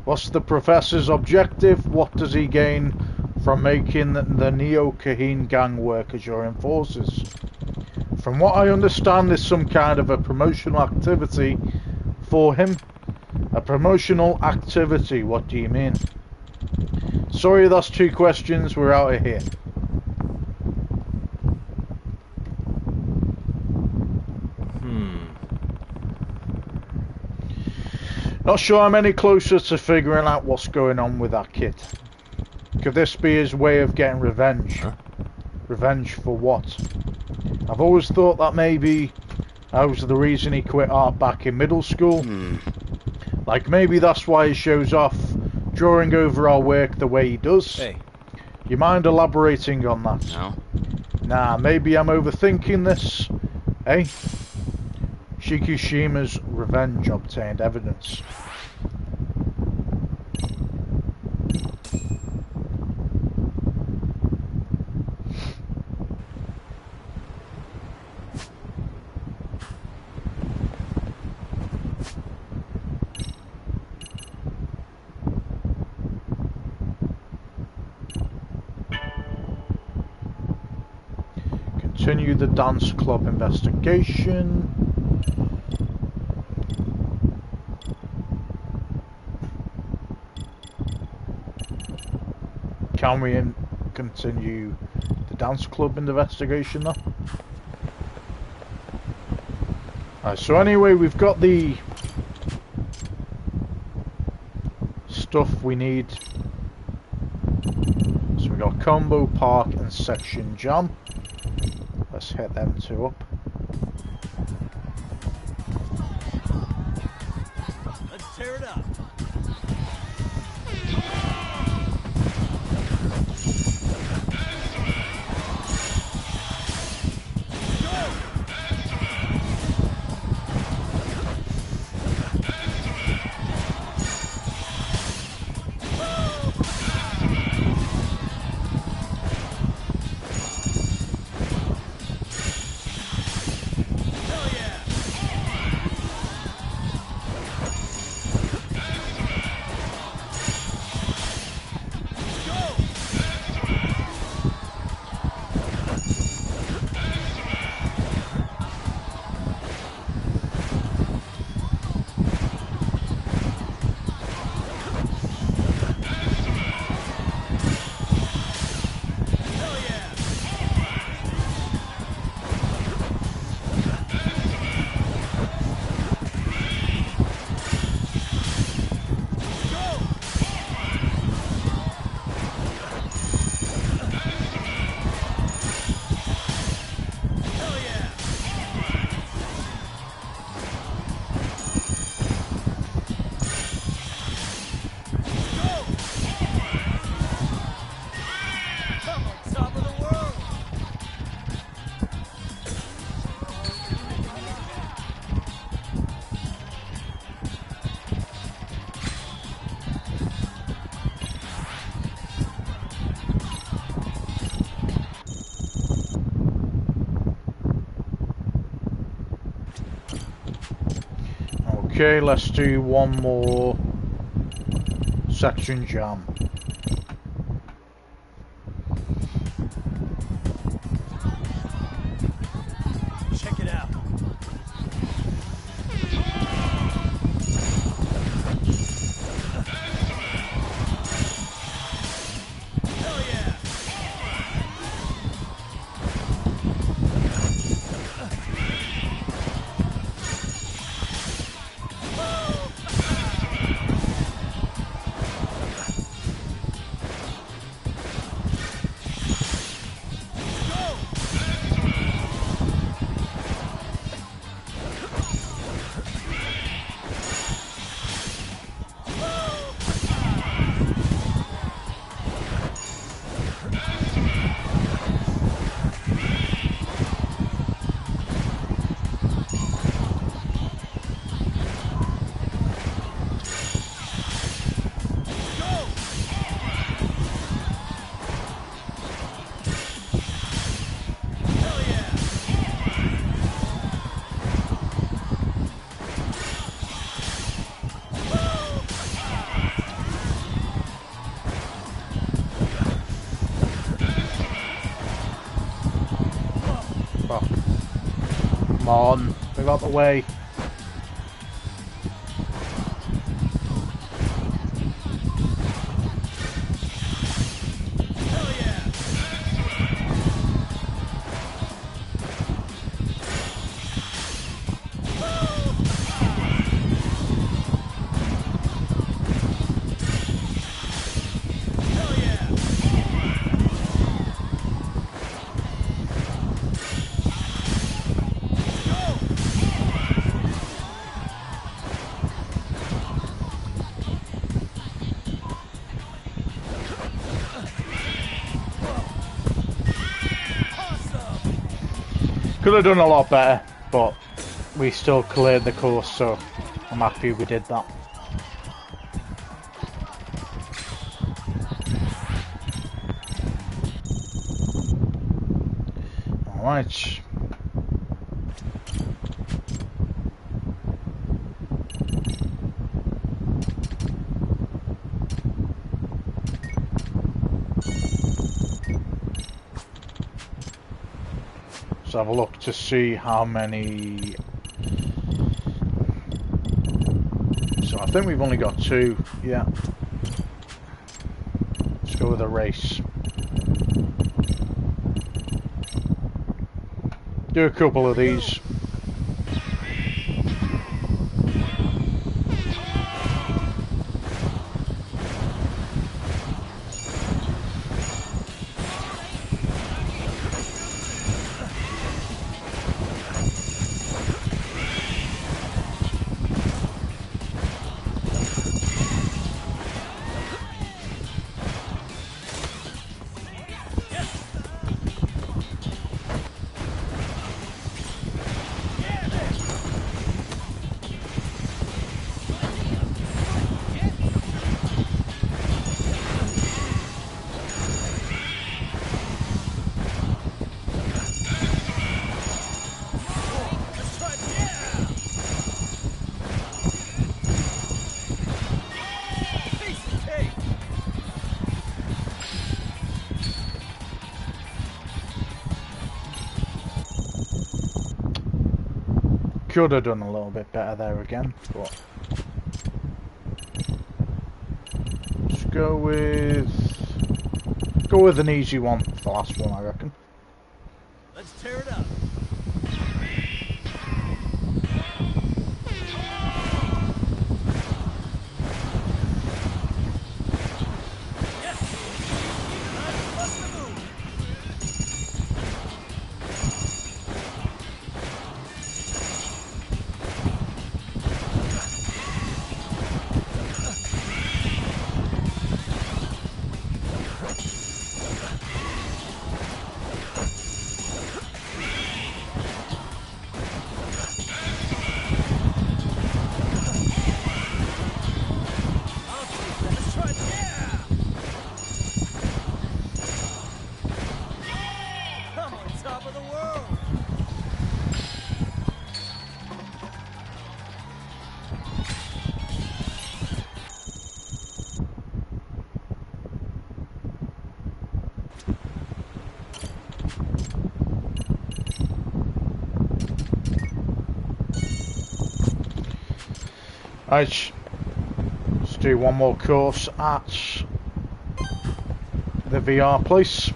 What's the professor's objective? What does he gain from making the Neo-Kahin gang work as your enforcers? From what I understand, there's some kind of a promotional activity for him. A promotional activity, what do you mean? Sorry, that's two questions, we're out of here. Not sure I'm any closer to figuring out what's going on with that kid. Could this be his way of getting revenge? Huh? Revenge for what? I've always thought that maybe that was the reason he quit art back in middle school. Like maybe that's why he shows off drawing over our work the way he does. Hey. You mind elaborating on that? No. Nah, maybe I'm overthinking this. Eh? Shikishima's revenge obtained evidence. Continue the dance club investigation. Can we continue the dance club investigation though? Alright, so anyway, we've got the stuff we need. So we got Combo Park and Section Jam. Let's hit them two up. Let's tear it up. Okay, let's do one more Section Jam. Check it out. Hell yeah. Come on, move out the way. Hell yeah! Hell yeah! Could have done a lot better, but we still cleared the course, so I'm happy we did that. Alright. Let's have a look to see how many. So I think we've only got 2, yeah. Let's go with a race. Do a couple of these. Could have done a little bit better there again, but let's go with an easy one for the last one, I reckon. Let's tear it up. Yes! Time to bust the move. Let's try it. Yeah! I'm on top of the world. Right, let's do one more course at the VR place.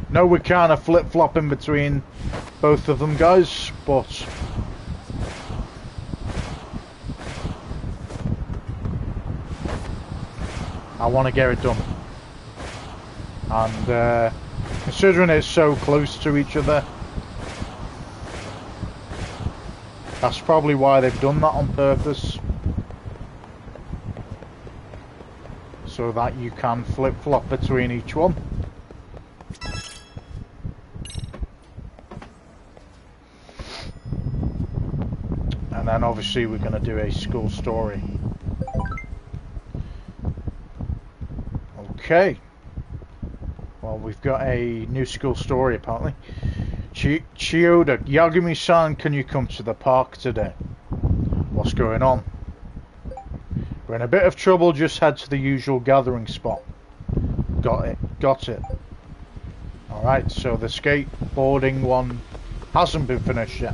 No, we're kind of flip-flopping between both of them, guys, but I want to get it done. And considering it's so close to each other, that's probably why they've done that on purpose. So that you can flip-flop between each one. And then obviously we're going to do a school story. Okay. Well, we've got a new school story apparently. Chiyoda, Yagami-san, can you come to the park today? What's going on? We're in a bit of trouble, just head to the usual gathering spot. Got it. Alright, so the skateboarding one hasn't been finished yet.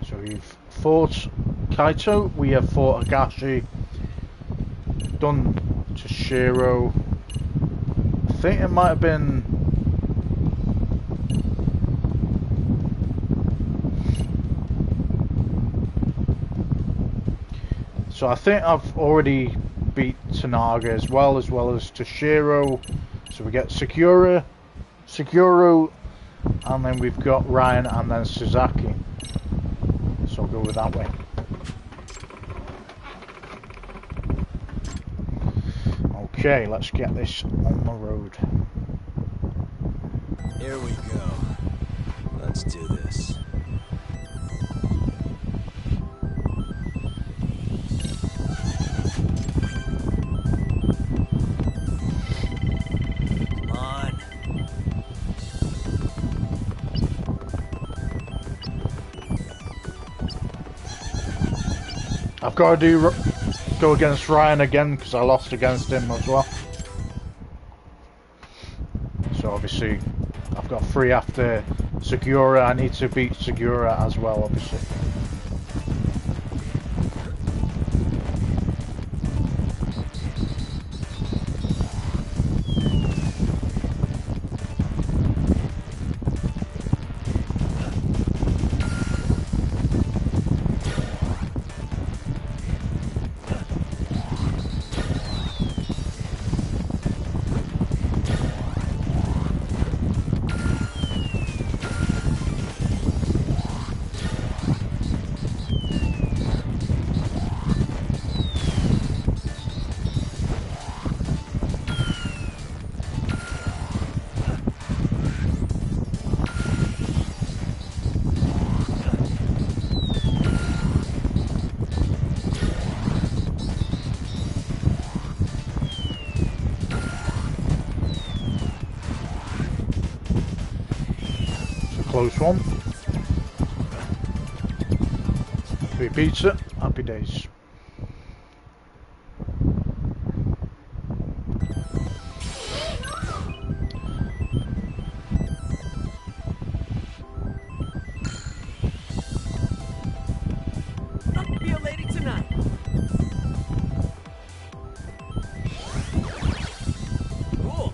So we've fought Kaito, we have fought Agashi, done Toshiro. I think it might have been... So I think I've already beat Tanaga as well as Toshiro. So we get Seguro, and then we've got Ryan and then Suzaki. So I'll go with that way. Okay, let's get this on the road. Here we go. Let's do this. Come on. I've got to go against Ryan again because I lost against him as well. So obviously I've got 3 after Segura. I need to beat Segura as well, obviously. Close one. 3 pizza, happy days. I'll be a lady tonight. Cool.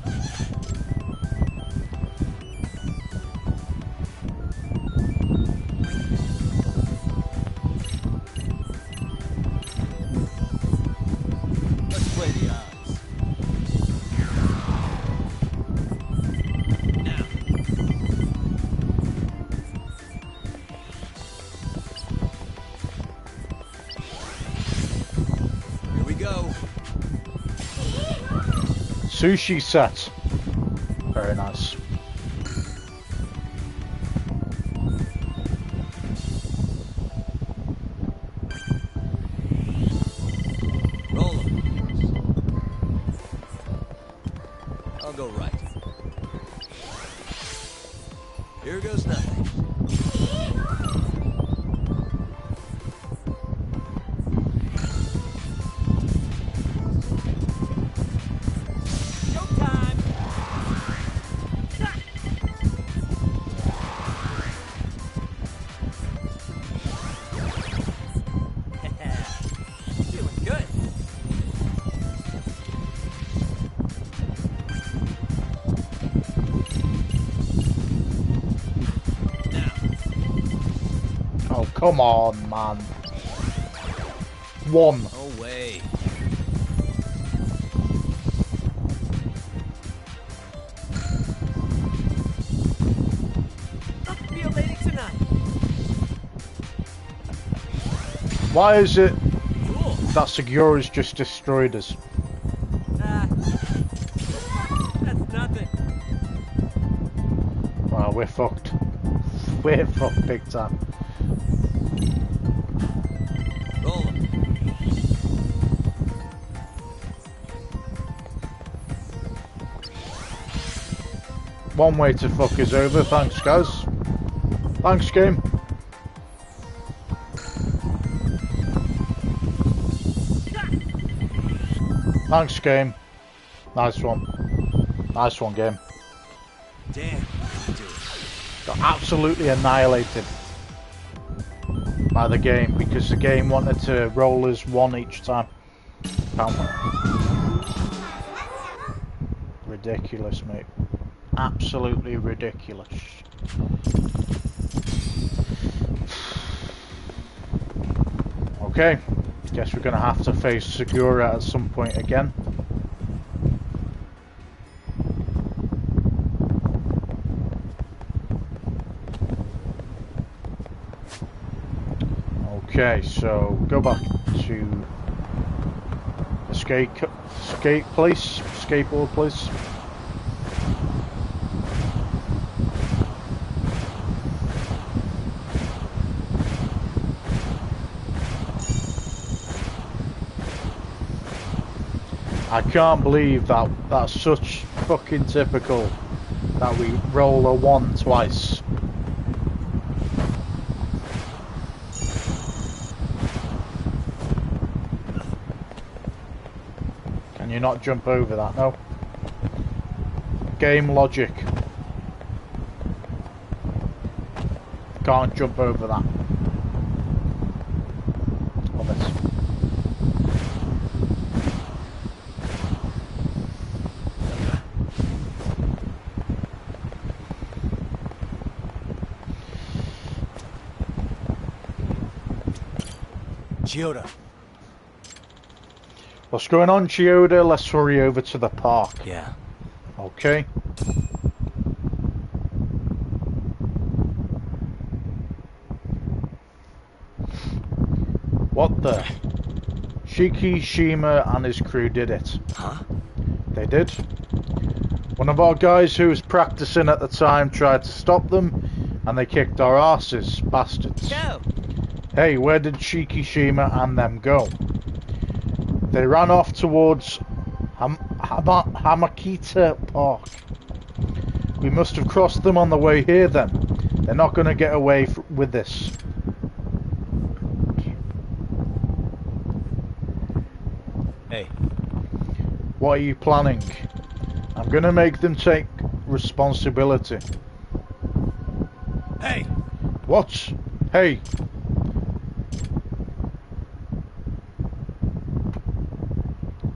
Let's play the odds. Now. Here we go. Sushi set. Very nice. Roll 'em. I'll go right. Here goes nothing. Showtime! Feeling good. Now. Oh, come on, man. 1. No way. I'll be a lady tonight. Why is it Cool. that Segura's just destroyed us? Ah. That's nothing. Wow, we're fucked. We're fucked big time. Roll 'em. One way to fuck is over. Thanks, guys. Thanks, game. Thanks, game. Nice one. Nice one, game. Damn, you do it. Got absolutely annihilated by the game because the game wanted to roll us one each time. Apparently. Ridiculous, mate. Absolutely ridiculous. Okay, guess we're gonna have to face Segura at some point again. Okay, so go back to skate place, skateboard place. I can't believe that that's such fucking typical that we roll a 1 twice. Can you not jump over that? No. Game logic. Can't jump over that. On this. Chioda. What's going on, Chioda? Let's hurry over to the park. Yeah. Okay. What the? Shikishima and his crew did it. Huh? They did. One of our guys who was practicing at the time tried to stop them, and they kicked our asses, bastards. Go. Hey, where did Shikishima and them go? They ran off towards Hamakita Park. We must have crossed them on the way here then. They're not going to get away with this. Hey. What are you planning? I'm going to make them take responsibility. Hey. What? Hey.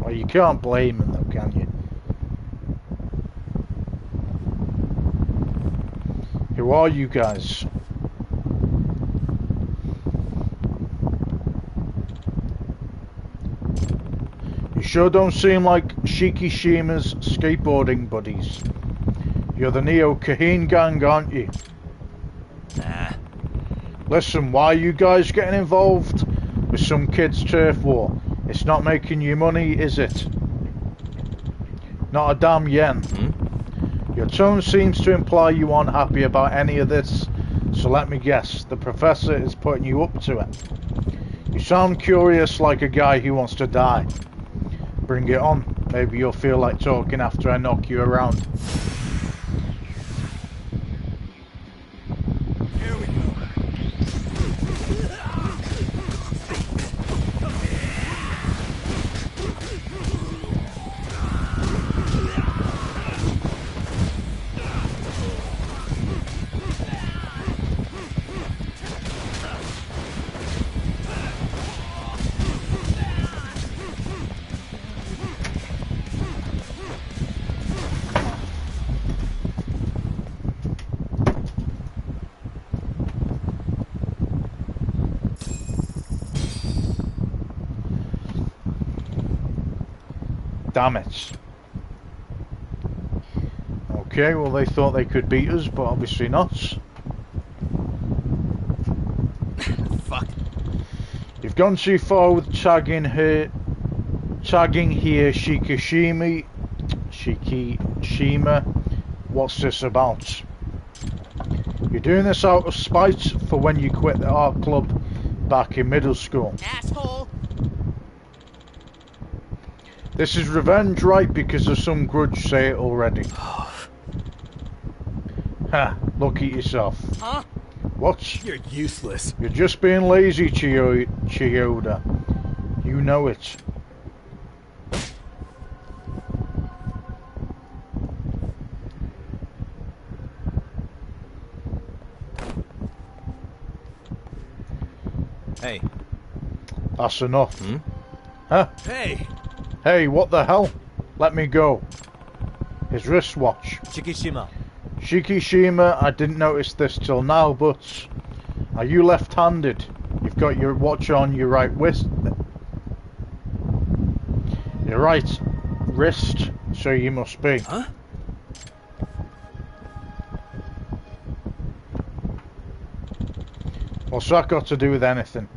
Well, you can't blame them though, can you? Who are you guys? You sure don't seem like Shikishima's skateboarding buddies. You're the Neo Kaheen gang, aren't you? Nah. Listen, why are you guys getting involved with some kid's turf war? It's not making you money, is it? Not a damn yen. Your tone seems to imply you aren't happy about any of this, so let me guess, the professor is putting you up to it. You sound curious like a guy who wants to die. Bring it on. Maybe you'll feel like talking after I knock you around. Here we go. Damn it. Okay, well they thought they could beat us, but obviously not. Fuck. You've gone too far with tagging here Shikishima. What's this about? You're doing this out of spite for when you quit the art club back in middle school. Asshole. This is revenge, right? Because of some grudge, say it already. Ha, look at yourself. Huh? What? You're useless. You're just being lazy, Chiyoda. You know it. Hey. That's enough. Hmm? Huh? Hey! Hey, what the hell? Let me go. His wristwatch. Chikishima. Shikishima, I didn't notice this till now, but are you left-handed? You've got your watch on your right wrist. Your right wrist, so you must be. Huh? What's that got to do with anything?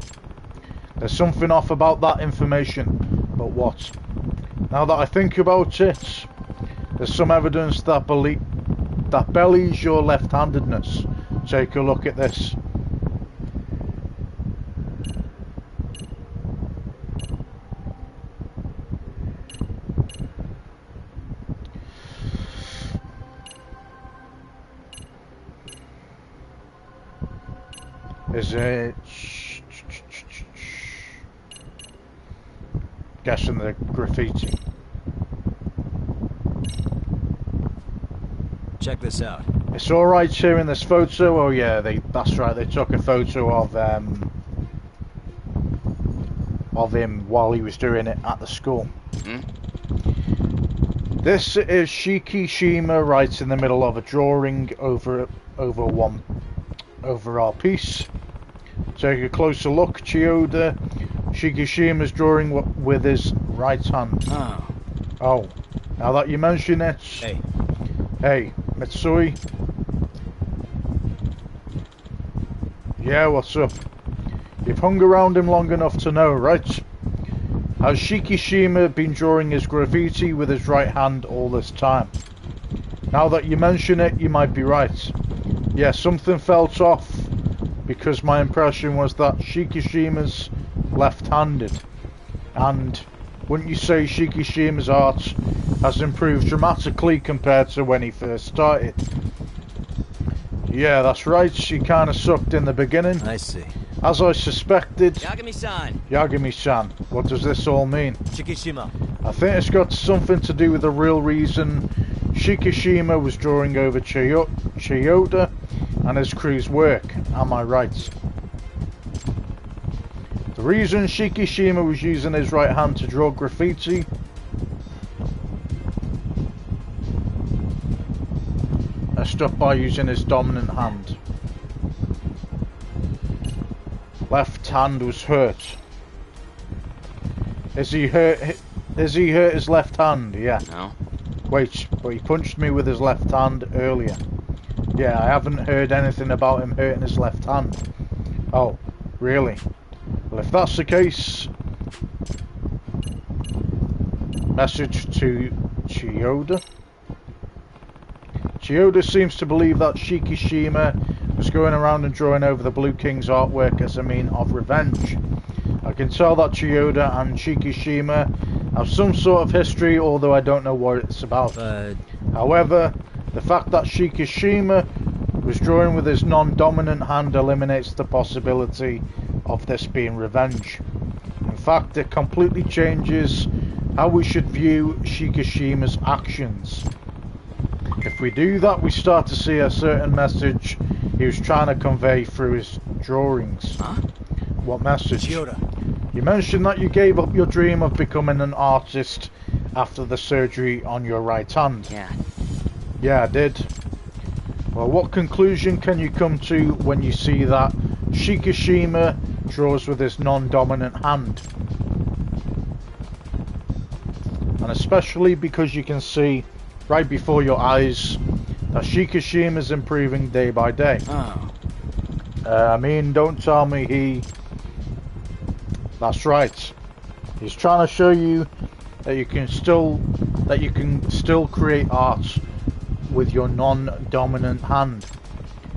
There's something off about that information, but what? Now that I think about it, there's some evidence that bellies your left-handedness. Take a look at this. Is it... Guessing the graffiti. Check this out. It's alright here in this photo. Oh yeah, that's right, they took a photo of him while he was doing it at the school. This is Shikishima right in the middle of a drawing over our piece. Take a closer look, Chiyoda. Shikishima's drawing with his right hand. Oh. Oh, now that you mention it. Hey. Hey, Mitsui. Yeah, what's up? You've hung around him long enough to know, right? Has Shikishima been drawing his graffiti with his right hand all this time? Now that you mention it, you might be right. Yeah, something felt off, because my impression was that Shikishima's left-handed. And wouldn't you say Shikishima's art has improved dramatically compared to when he first started? Yeah, that's right, she kinda sucked in the beginning. I see. As I suspected... Yagami-san. Yagami-san, what does this all mean? Chikishima. I think it's got something to do with the real reason Shikishima was drawing over Chiyoda and his crew's work, am I right? The reason Shikishima was using his right hand to draw graffiti messed up by using his dominant hand. Left hand was hurt. Is he hurt his left hand? Yeah. No. Wait, but he punched me with his left hand earlier. Yeah, I haven't heard anything about him hurting his left hand. Oh, really? Well, if that's the case... Message to Chiyoda. Chiyoda seems to believe that Shikishima was going around and drawing over the Blue King's artwork as a mean of revenge. I can tell that Chiyoda and Shikishima have some sort of history, although I don't know what it's about. However, the fact that Shikishima was drawing with his non-dominant hand eliminates the possibility of this being revenge. In fact, it completely changes how we should view Shikishima's actions. If we do that, we start to see a certain message he was trying to convey through his drawings. Huh? What message? Chiyoda. You mentioned that you gave up your dream of becoming an artist after the surgery on your right hand. Yeah. Yeah, I did. Well, what conclusion can you come to when you see that Shikishima draws with his non-dominant hand? And especially because you can see right before your eyes that Shikishima is improving day by day. Oh. I mean, don't tell me he... That's right. He's trying to show you that you can still create art with your non-dominant hand.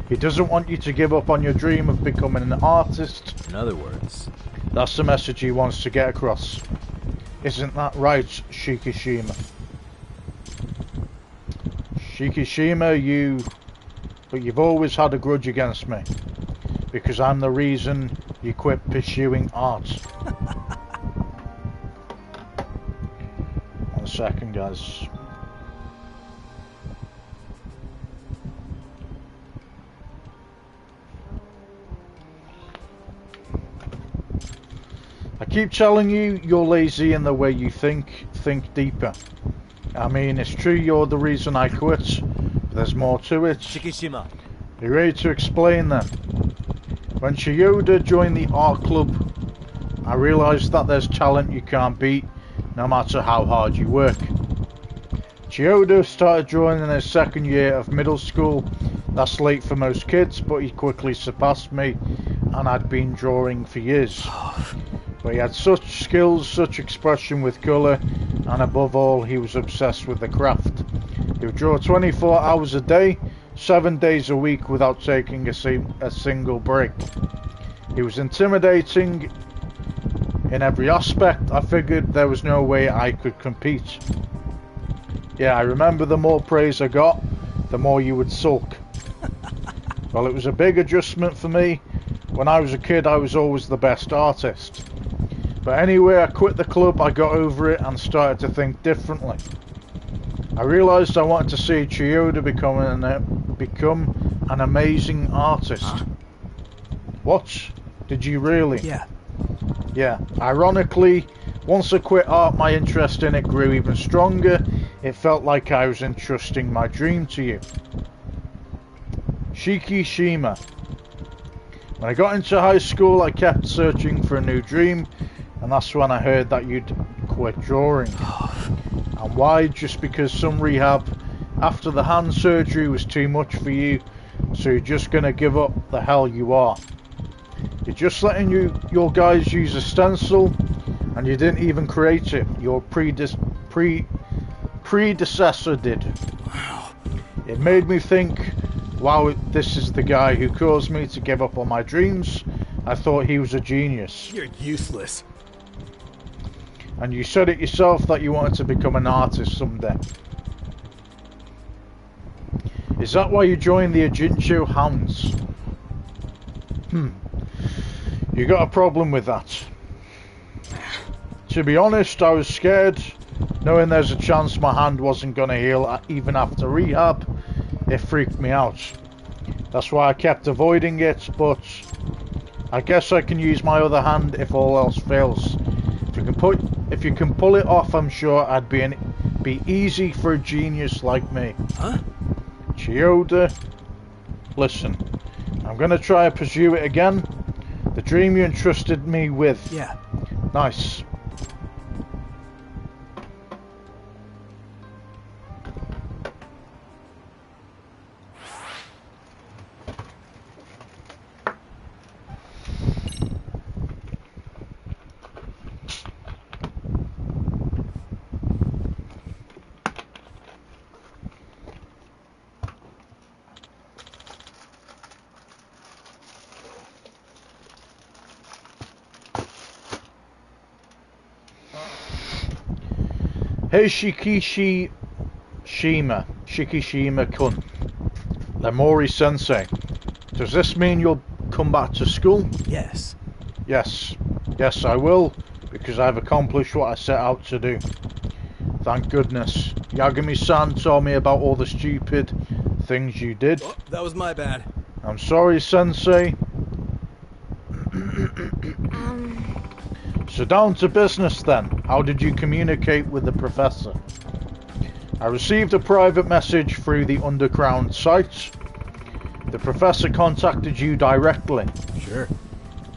He doesn't want you to give up on your dream of becoming an artist. In other words, That's the message he wants to get across. Isn't that right, Shikishima? Shikishima, you've always had a grudge against me. Because I'm the reason you quit pursuing art. 1 second, guys. I keep telling you, you're lazy in the way you think. Think deeper. I mean, it's true you're the reason I quit, but there's more to it. Shikishima. You ready to explain then? When Chiyoda joined the art club, I realised that there's talent you can't beat, no matter how hard you work. Chiyoda started drawing in his second year of middle school. That's late for most kids, but he quickly surpassed me, and I'd been drawing for years. But he had such skills, such expression with colour, and above all, he was obsessed with the craft. He would draw 24 hours a day, 7 days a week without taking a single break. He was intimidating in every aspect. I figured there was no way I could compete. Yeah, I remember the more praise I got, the more you would sulk. Well, it was a big adjustment for me. When I was a kid, I was always the best artist. But anyway, I quit the club, I got over it and started to think differently. I realised I wanted to see Chiyoda become an amazing artist. What? Did you really? Yeah. Yeah. Ironically, once I quit art, my interest in it grew even stronger. It felt like I was entrusting my dream to you. Shikishima. When I got into high school, I kept searching for a new dream, and that's when I heard that you'd quit drawing. And why? Just because some rehab after the hand surgery was too much for you, so you're just gonna give up the hell you are. You're just letting your guys use a stencil, and you didn't even create it. Your predecessor did. Wow. It made me think, wow, this is the guy who caused me to give up on my dreams. I thought he was a genius. You're useless. And you said it yourself that you wanted to become an artist someday. Is that why you joined the Ajincho Hounds? You got a problem with that. To be honest, I was scared. Knowing there's a chance my hand wasn't gonna heal even after rehab, it freaked me out. That's why I kept avoiding it, but I guess I can use my other hand if all else fails. If you can pull it off, I'm sure I'd be easy for a genius like me. Huh? Chiyoda, listen, I'm gonna try and pursue it again. The dream you entrusted me with. Yeah. Nice. Hey Shikishima-kun, Lemori Sensei, does this mean you'll come back to school? Yes. Yes, I will, because I've accomplished what I set out to do. Thank goodness. Yagami-san told me about all the stupid things you did. Oh, that was my bad. I'm sorry, Sensei. So down to business then. How did you communicate with the professor? I received a private message through the underground site. The professor contacted you directly. Sure.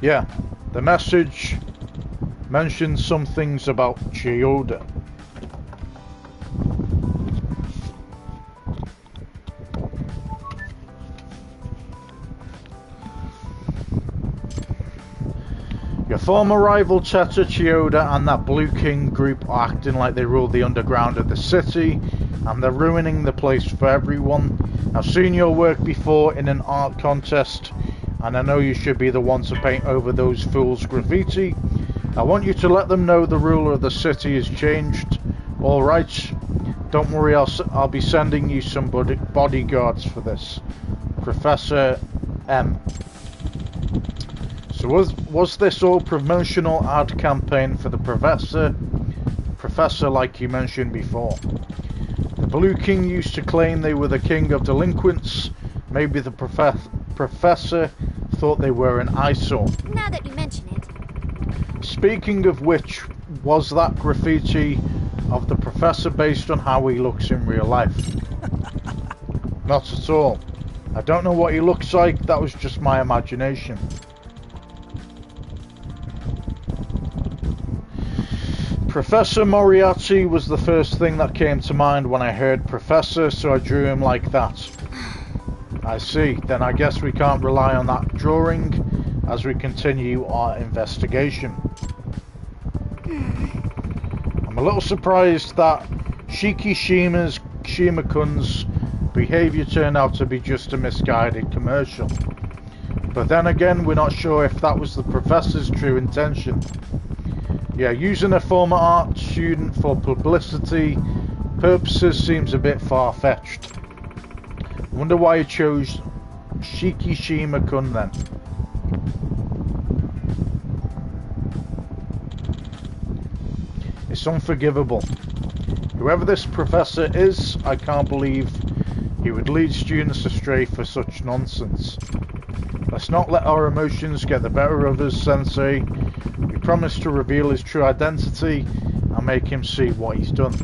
Yeah, the message mentioned some things about Chiyoda. Your former rival Teta, Chiyoda and that Blue King group are acting like they rule the underground of the city, and they're ruining the place for everyone. I've seen your work before in an art contest, and I know you should be the one to paint over those fools' graffiti. I want you to let them know the ruler of the city has changed. Alright, don't worry, I'll be sending you some bodyguards for this. Professor M. So was this all promotional ad campaign for the professor like you mentioned before? The Blue King used to claim they were the king of delinquents. Maybe the professor thought they were an eyesore. Now that you mention it. Speaking of which, was that graffiti of the professor based on how he looks in real life? Not at all. I don't know what he looks like, that was just my imagination. Professor Moriarty was the first thing that came to mind when I heard Professor, so I drew him like that. I see, then I guess we can't rely on that drawing as we continue our investigation. I'm a little surprised that Shima-kun's behaviour turned out to be just a misguided commercial. But then again, we're not sure if that was the Professor's true intention. Yeah, using a former art student for publicity purposes seems a bit far-fetched. I wonder why he chose Shima-kun then. It's unforgivable. Whoever this professor is, I can't believe he would lead students astray for such nonsense. Let's not let our emotions get the better of us, Sensei. We promise to reveal his true identity and make him see what he's done.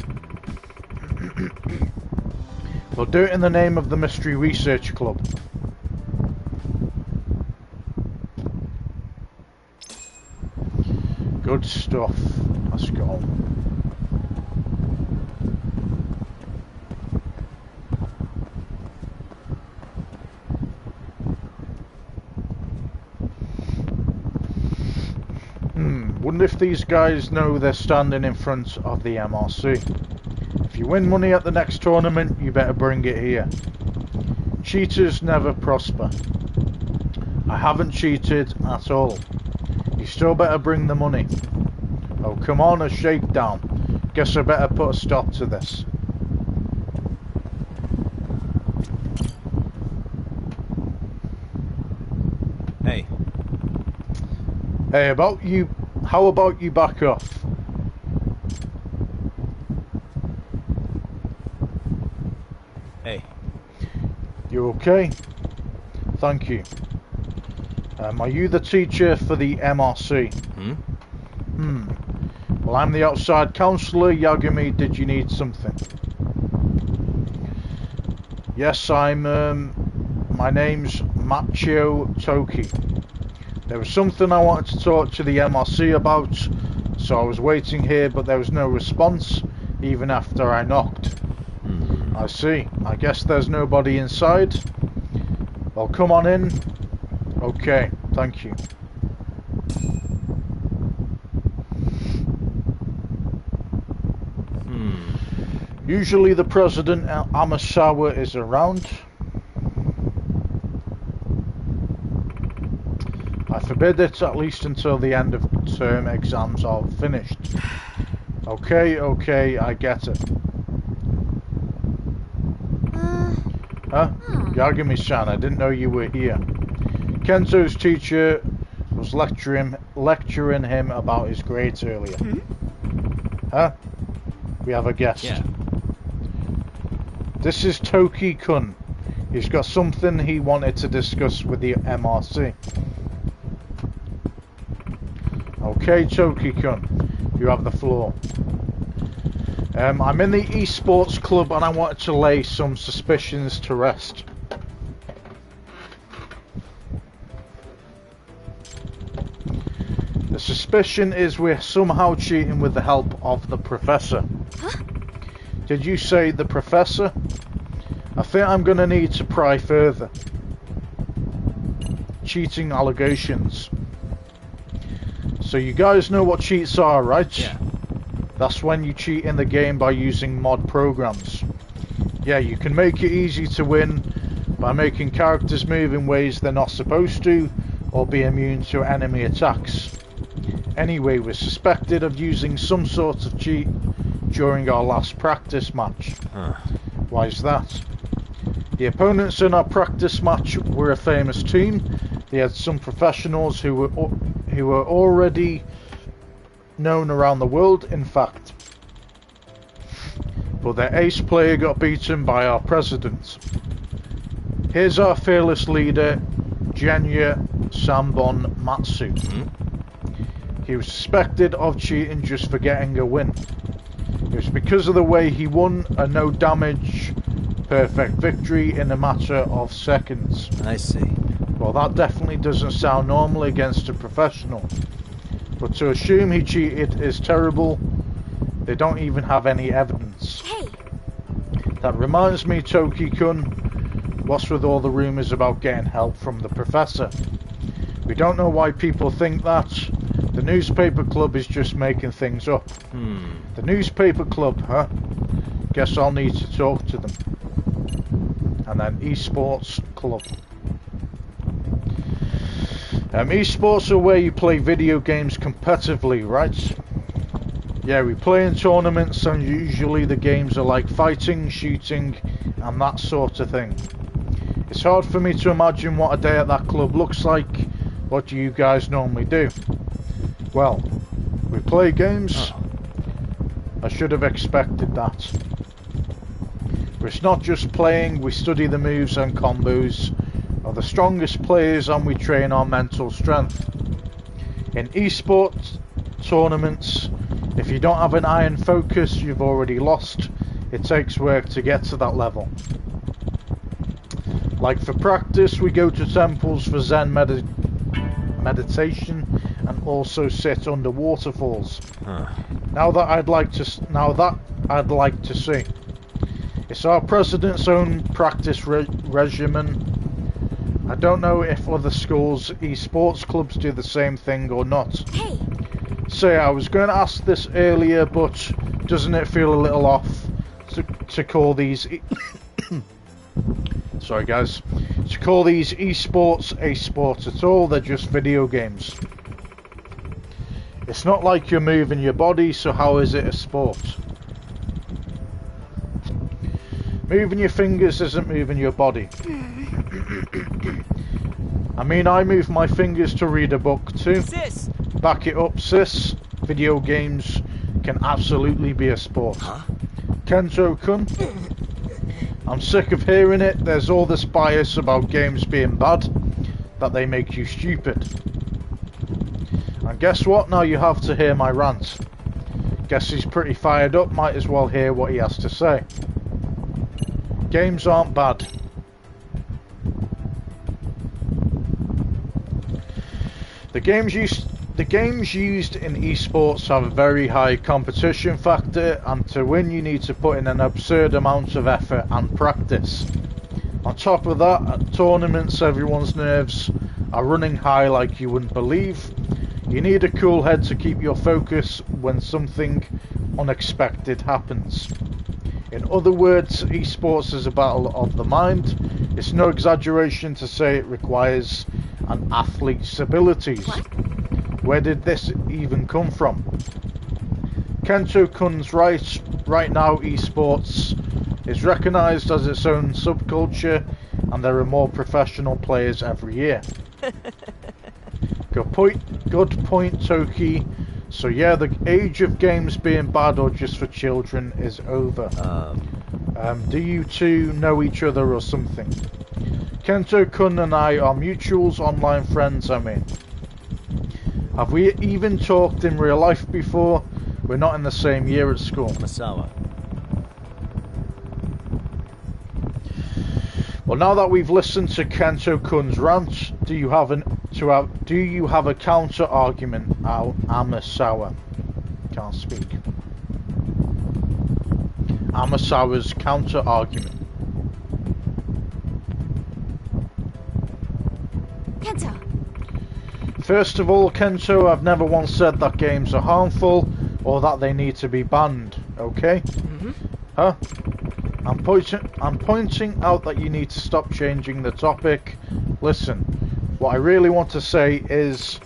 We'll do it in the name of the Mystery Research Club. Good stuff. Let's go. Wonder if these guys know they're standing in front of the MRC. If you win money at the next tournament, you better bring it here. Cheaters never prosper. I haven't cheated at all. You still better bring the money. Oh, come on, a shakedown. Guess I better put a stop to this. Hey. Hey, how about you back off? Hey. You okay? Thank you. Are you the teacher for the MRC? Well, I'm the outside counsellor. Yagami, did you need something? Yes, my name's Machio Toki. There was something I wanted to talk to the MRC about, so I was waiting here, but there was no response, even after I knocked. I see. I guess there's nobody inside. Well, come on in. Okay, thank you. Usually the President Amasawa is around. I forbid it at least until the end of term exams are finished. Okay, I get it. Huh? Yagami-san, I didn't know you were here. Kento's teacher was lecturing him about his grades earlier. Huh? We have a guest. Yeah. This is Toki-kun. He's got something he wanted to discuss with the MRC. Okay, Toki-kun, you have the floor. I'm in the esports club and I wanted to lay some suspicions to rest. The suspicion is we're somehow cheating with the help of the Professor. Huh? Did you say the Professor? I think I'm gonna need to pry further. Cheating allegations. So you guys know what cheats are, right? Yeah. That's when you cheat in the game by using mod programs. Yeah, you can make it easy to win by making characters move in ways they're not supposed to, or be immune to enemy attacks. Anyway, we're suspected of using some sort of cheat during our last practice match. Why is that? The opponents in our practice match were a famous team. They had some professionals who were already known around the world, in fact. But their ace player got beaten by our president. Here's our fearless leader, Genya Sambon Matsu. He was suspected of cheating just for getting a win. It was because of the way he won a no damage perfect victory in a matter of seconds. I see. Well, that definitely doesn't sound normal against a professional. But to assume he cheated is terrible. They don't even have any evidence. Hey, That reminds me, Toki-kun, what's with all the rumours about getting help from the professor? We don't know why people think that. The newspaper club is just making things up. The newspaper club, huh? Guess I'll need to talk to them. And then esports club. Esports are where you play video games competitively, right? Yeah, we play in tournaments and usually the games are like fighting, shooting and that sort of thing. It's hard for me to imagine what a day at that club looks like. What do you guys normally do? Well, we play games. I should have expected that. But it's not just playing, we study the moves and combos of the strongest players and we train our mental strength. In esports tournaments, if you don't have an iron focus, you've already lost. It takes work to get to that level. Like for practice, we go to temples for Zen meditation and also sit under waterfalls. Now that I'd like to see. It's our president's own practice regimen. I don't know if other schools' esports clubs do the same thing or not. hey, Say, I was going to ask this earlier, but doesn't it feel a little off to call these sorry guys, to call these esports a sport at all? They're just video games. It's not like you're moving your body, so how is it a sport? Moving your fingers isn't moving your body. I mean, I move my fingers to read a book too. Sis! Back it up, sis. Video games can absolutely be a sport. Kento-kun, I'm sick of hearing it. There's all this bias about games being bad, that they make you stupid. And guess what? Now you have to hear my rant. Guess he's pretty fired up, might as well hear what he has to say. Games aren't bad. The games used in esports have a very high competition factor, and to win you need to put in an absurd amount of effort and practice. On top of that, at tournaments everyone's nerves are running high like you wouldn't believe. You need a cool head to keep your focus when something unexpected happens. In other words, esports is a battle of the mind. It's no exaggeration to say it requires an athlete's abilities. Where did this even come from? Kento-kun's right now esports is recognised as its own subculture and there are more professional players every year. Good point, Toki. So yeah, the age of games being bad or just for children is over. Do you two know each other or something? Kento-kun and I are mutuals, online friends, I mean. Have we even talked in real life before? We're not in the same year at school. Masawa. Well, now that we've listened to Kento-kun's rant, do you have a counter argument, Amasawa? Can't speak. Amasawa's counter argument. Kento. First of all, Kento, I've never once said that games are harmful or that they need to be banned, okay? Huh? I'm pointing out that you need to stop changing the topic. Listen, what I really want to say is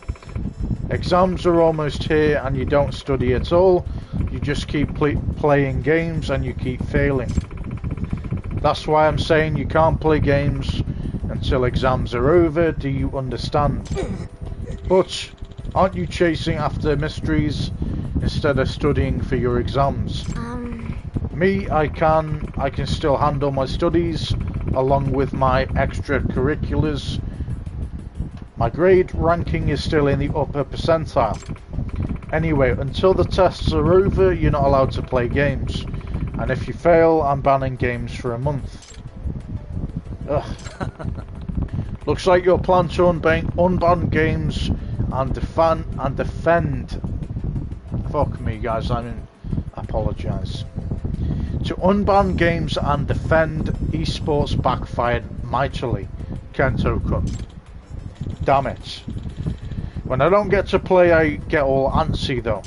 exams are almost here and you don't study at all. You just keep playing games and you keep failing. That's why I'm saying you can't play games until exams are over. Do you understand? But aren't you chasing after mysteries instead of studying for your exams? Me, I can still handle my studies along with my extracurriculars. My grade ranking is still in the upper percentile. Anyway, until the tests are over, you're not allowed to play games. And if you fail, I'm banning games for a month. Ugh. Looks like your plan to unban games and defend. Fuck me, guys. Apologise. To unban games and defend esports backfired mightily. Kento-kun. Damn it. When I don't get to play, I get all antsy though.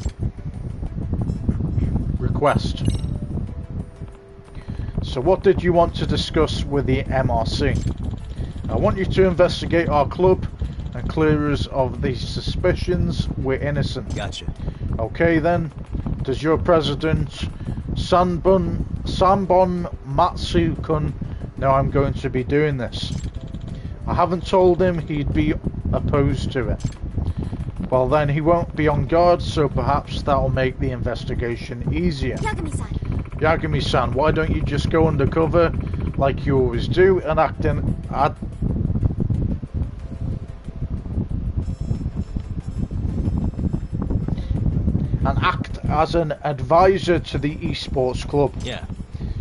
Request. So what did you want to discuss with the MRC? I want you to investigate our club and clear us of these suspicions. We're innocent. Gotcha. Okay then. Does your president, Sanbon Matsu-kun, know I'm going to be doing this? I haven't told him he'd be opposed to it. Well then, he won't be on guard, so perhaps that'll make the investigation easier. Yagami-san, why don't you just go undercover like you always do and act as an advisor to the esports club? Yeah.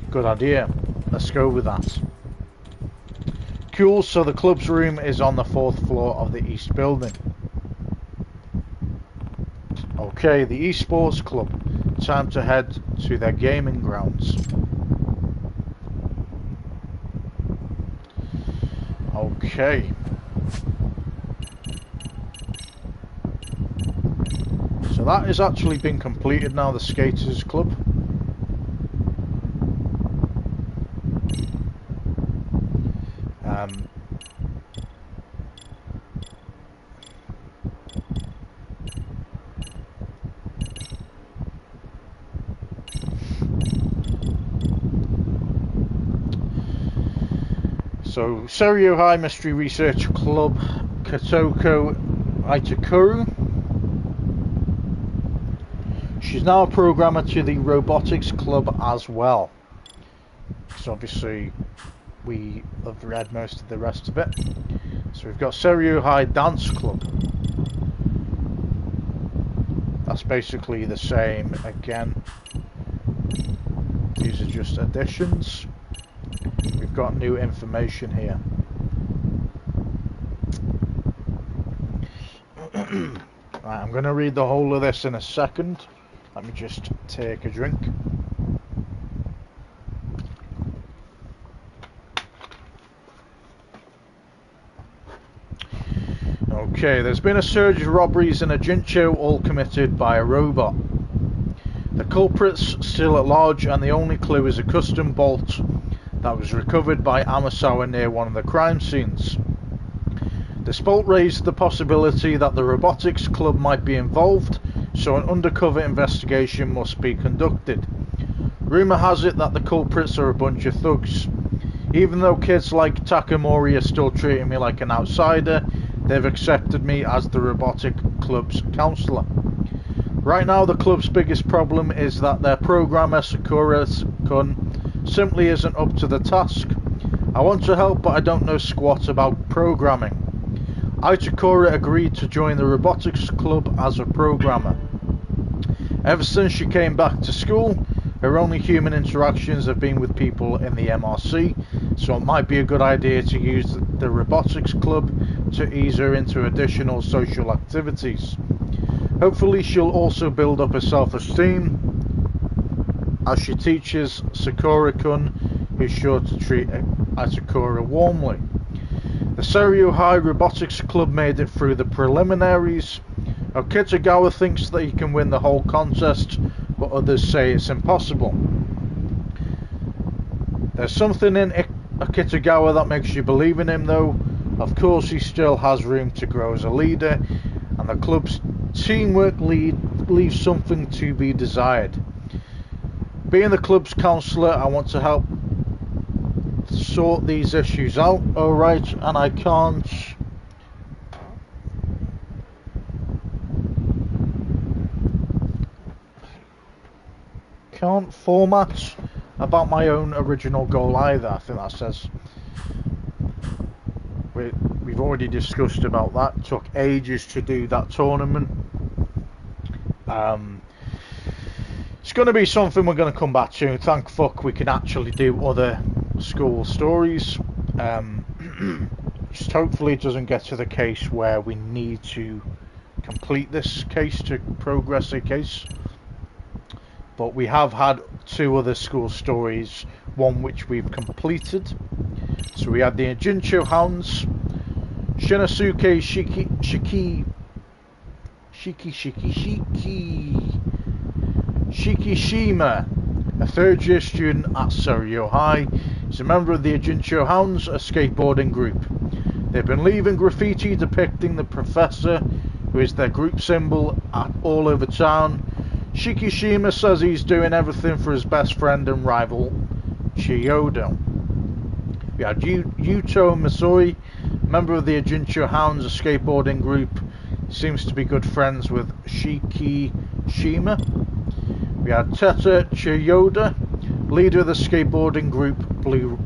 Good idea. Let's go with that. Cool, so the club's room is on the 4th floor of the east building. Okay, the esports club. Time to head to their gaming grounds. Okay. So that has actually been completed now, the skaters club. So, Seiryo High Mystery Research Club, Kotoko Itakuru. She's now a programmer to the Robotics Club as well. So obviously we have read most of the rest of it. So we've got Seiryo High Dance Club. That's basically the same again. These are just additions. We've got new information here. Right, I'm going to read the whole of this in a second. Let me just take a drink. Okay, there's been a surge of robberies in a Jincho, all committed by a robot. The culprit's still at large, and the only clue is a custom bolt that was recovered by Amasawa near one of the crime scenes. This bolt raised the possibility that the robotics club might be involved, so an undercover investigation must be conducted. Rumour has it that the culprits are a bunch of thugs. Even though kids like Takamori are still treating me like an outsider, they've accepted me as the robotic club's counsellor. Right now the club's biggest problem is that their programmer Sakura-kun simply isn't up to the task. I want to help, but I don't know squat about programming. Itakura agreed to join the robotics club as a programmer. Ever since she came back to school, her only human interactions have been with people in the MRC, so it might be a good idea to use the robotics club to ease her into additional social activities. Hopefully she'll also build up her self-esteem as she teaches Sakura-kun, who's sure to treat Itakura warmly. The Seiryo High Robotics Club made it through the preliminaries. Okitagawa thinks that he can win the whole contest, but others say it's impossible. There's something in Okitagawa that makes you believe in him though. Of course he still has room to grow as a leader, and the club's teamwork leaves something to be desired. Being the club's counsellor, I want to help sort these issues out, alright, and I can't format about my own original goal either. I think that says we've already discussed about that. It took ages to do that tournament. It's going to be something we're going to come back to. Thank fuck we can actually do other school stories. Just hopefully it doesn't get to the case where we need to complete this case to progress a case. But we have had 2 other school stories, one which we've completed. So we had the Ejincho Hounds, Shinosuke Shikishima, a 3rd year student at Seiryo High. He's a member of the Ejincho Hounds, a skateboarding group. They've been leaving graffiti depicting the professor, who is their group symbol, all over town. Shikishima says he's doing everything for his best friend and rival, Chiyoda. We had Yuto Misoi, member of the Ejincho Hounds, a skateboarding group. He seems to be good friends with Shikishima. We had Teta Chiyoda, leader of the skateboarding group Blue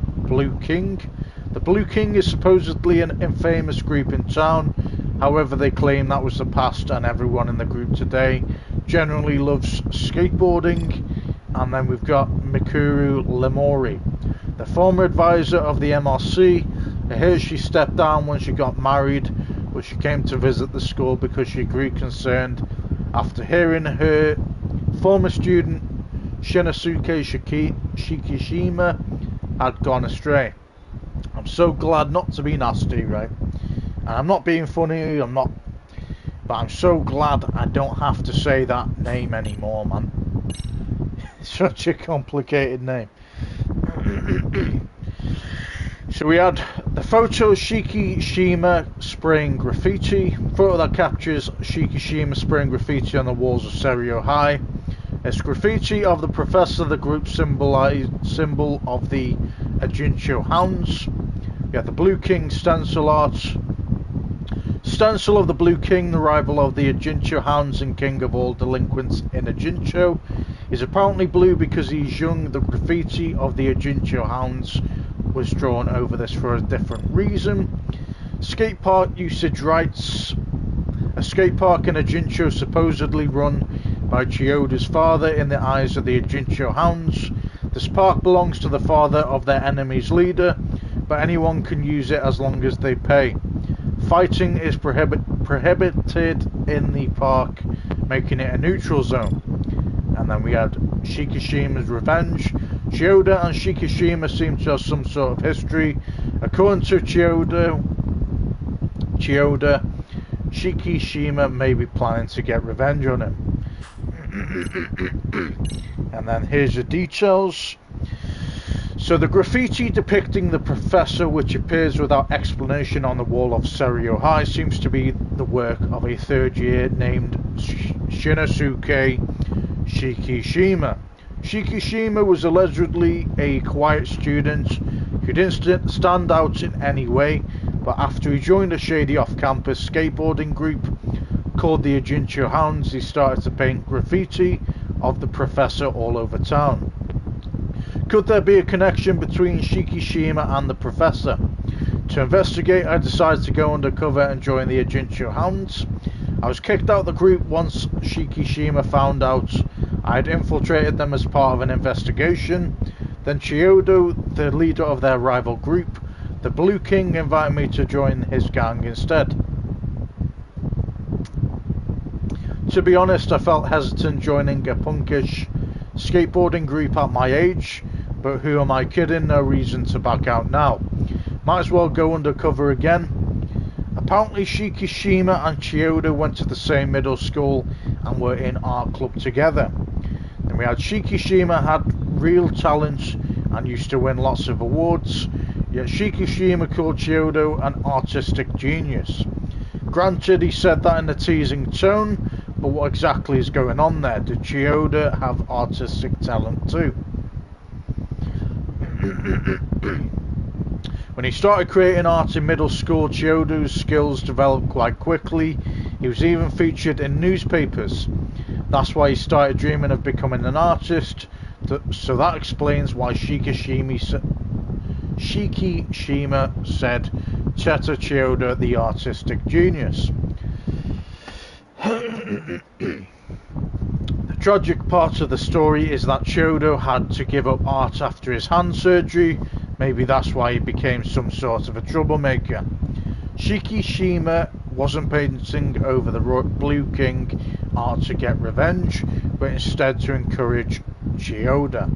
King. The Blue King is supposedly an infamous group in town. However, they claim that was the past, and everyone in the group today generally loves skateboarding. And then we've got Mikuru Lemori, the former advisor of the MRC. I hear she stepped down when she got married, but she came to visit the school because she grew concerned after hearing her former student Shinosuke Shikishima had gone astray. I'm so glad not to be nasty, right? And I'm not being funny, but I'm so glad I don't have to say that name anymore, man. It's such a complicated name. So we had the photo Shikishima spraying graffiti. Photo that captures Shikishima spraying graffiti on the walls of Seiryo High. It's graffiti of the professor, the group symbol of the Ejincho Hounds. We have the Blue King stencil art. Stencil of the Blue King, the rival of the Ejincho Hounds and king of all delinquents in Ejincho, is apparently blue because he's young. The graffiti of the Ejincho Hounds was drawn over this for a different reason. Skate park usage rights. A skate park in Ejincho supposedly run by Chiyoda's father in the eyes of the Ejincho Hounds. This park belongs to the father of their enemy's leader, but anyone can use it as long as they pay. Fighting is prohibited in the park, making it a neutral zone. And then we had Shikishima's revenge. Chiyoda and Shikishima seem to have some sort of history. According to Chiyoda, Shikishima may be planning to get revenge on him. And then here's the details. So the graffiti depicting the professor, which appears without explanation on the wall of Seiryo High, seems to be the work of a 3rd year named Shinosuke Shikishima. Shikishima was allegedly a quiet student who didn't stand out in any way, but after he joined a shady off-campus skateboarding group called the Ejincho Hounds, he started to paint graffiti of the professor all over town. Could there be a connection between Shikishima and the professor? To investigate, I decided to go undercover and join the Ejincho Hounds. I was kicked out of the group once Shikishima found out I had infiltrated them as part of an investigation. Then Chiyoda, the leader of their rival group, the Blue King, invited me to join his gang instead. To be honest, I felt hesitant joining a punkish skateboarding group at my age, but who am I kidding? No reason to back out now. Might as well go undercover again. Apparently Shikishima and Chiyoda went to the same middle school and were in art club together. Then we had Shikishima had real talent and used to win lots of awards, yet Shikishima called Chiyoda an artistic genius. Granted, he said that in a teasing tone, but what exactly is going on there? Did Chiyoda have artistic talent too? When he started creating art in middle school, Chiyoda's skills developed quite quickly. He was even featured in newspapers. That's why he started dreaming of becoming an artist. So that explains why Shikishima said Cheta Chiyoda the artistic genius. tragic part of the story is that Chodo had to give up art after his hand surgery. Maybe that's why he became some sort of a troublemaker. Shikishima wasn't painting over the Blue King art to get revenge, but instead to encourage Chiyoda.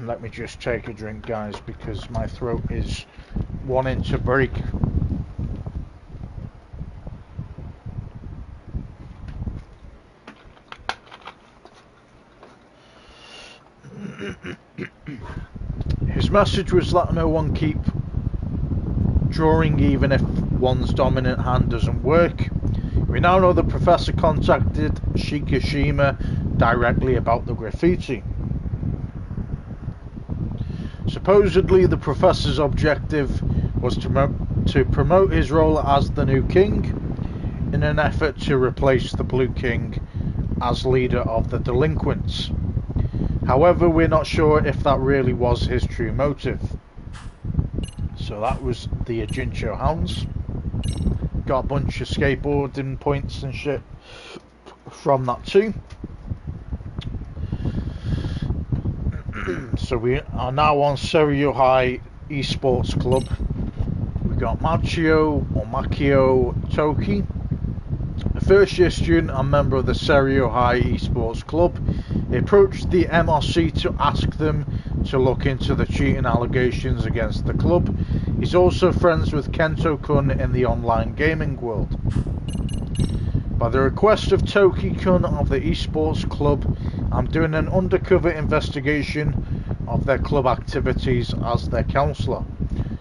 Let me just take a drink, guys, because my throat is wanting to break. His message was that no one keep drawing even if one's dominant hand doesn't work. We now know the professor contacted Shikishima directly about the graffiti. Supposedly the professor's objective was to promote his role as the new king in an effort to replace the Blue King as leader of the delinquents. However, we're not sure if that really was his true motive. So that was the Jincho Hounds. Got a bunch of skateboarding points and shit from that too. So we are now on Seiryo High Esports Club. We got Machio or Makio Toki, a first year student and member of the Seiryo High Esports Club. He approached the MRC to ask them to look into the cheating allegations against the club. He's also friends with Kento-kun in the online gaming world. By the request of Toki-kun of the Esports Club, I'm doing an undercover investigation of their club activities as their counsellor.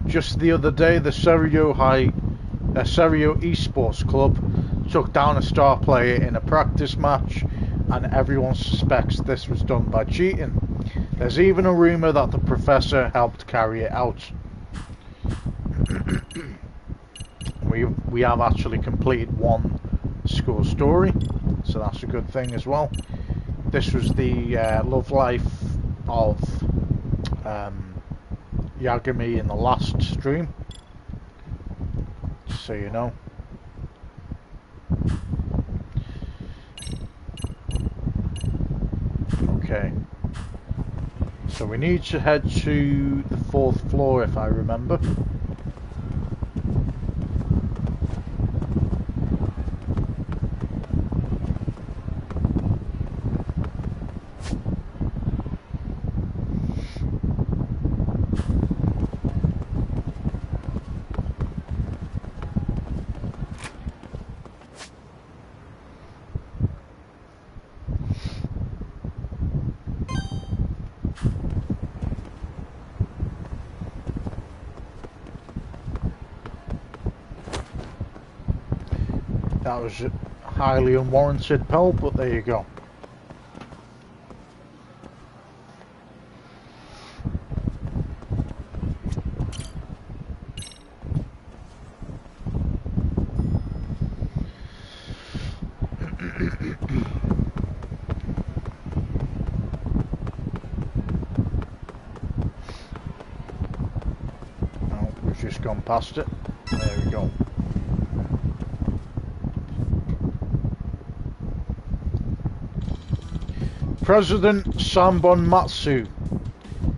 Just the other day, the Seiryo Esports Club took down a star player in a practice match, and everyone suspects this was done by cheating. There's even a rumour that the professor helped carry it out. We have actually completed one school story, so that's a good thing as well. This was the love life of Yagami in the last stream, so you know. Okay, so we need to head to the 4th floor if I remember. That was a highly unwarranted pell, but there you go. No, we've just gone past it. There we go. President Sambon Matsu,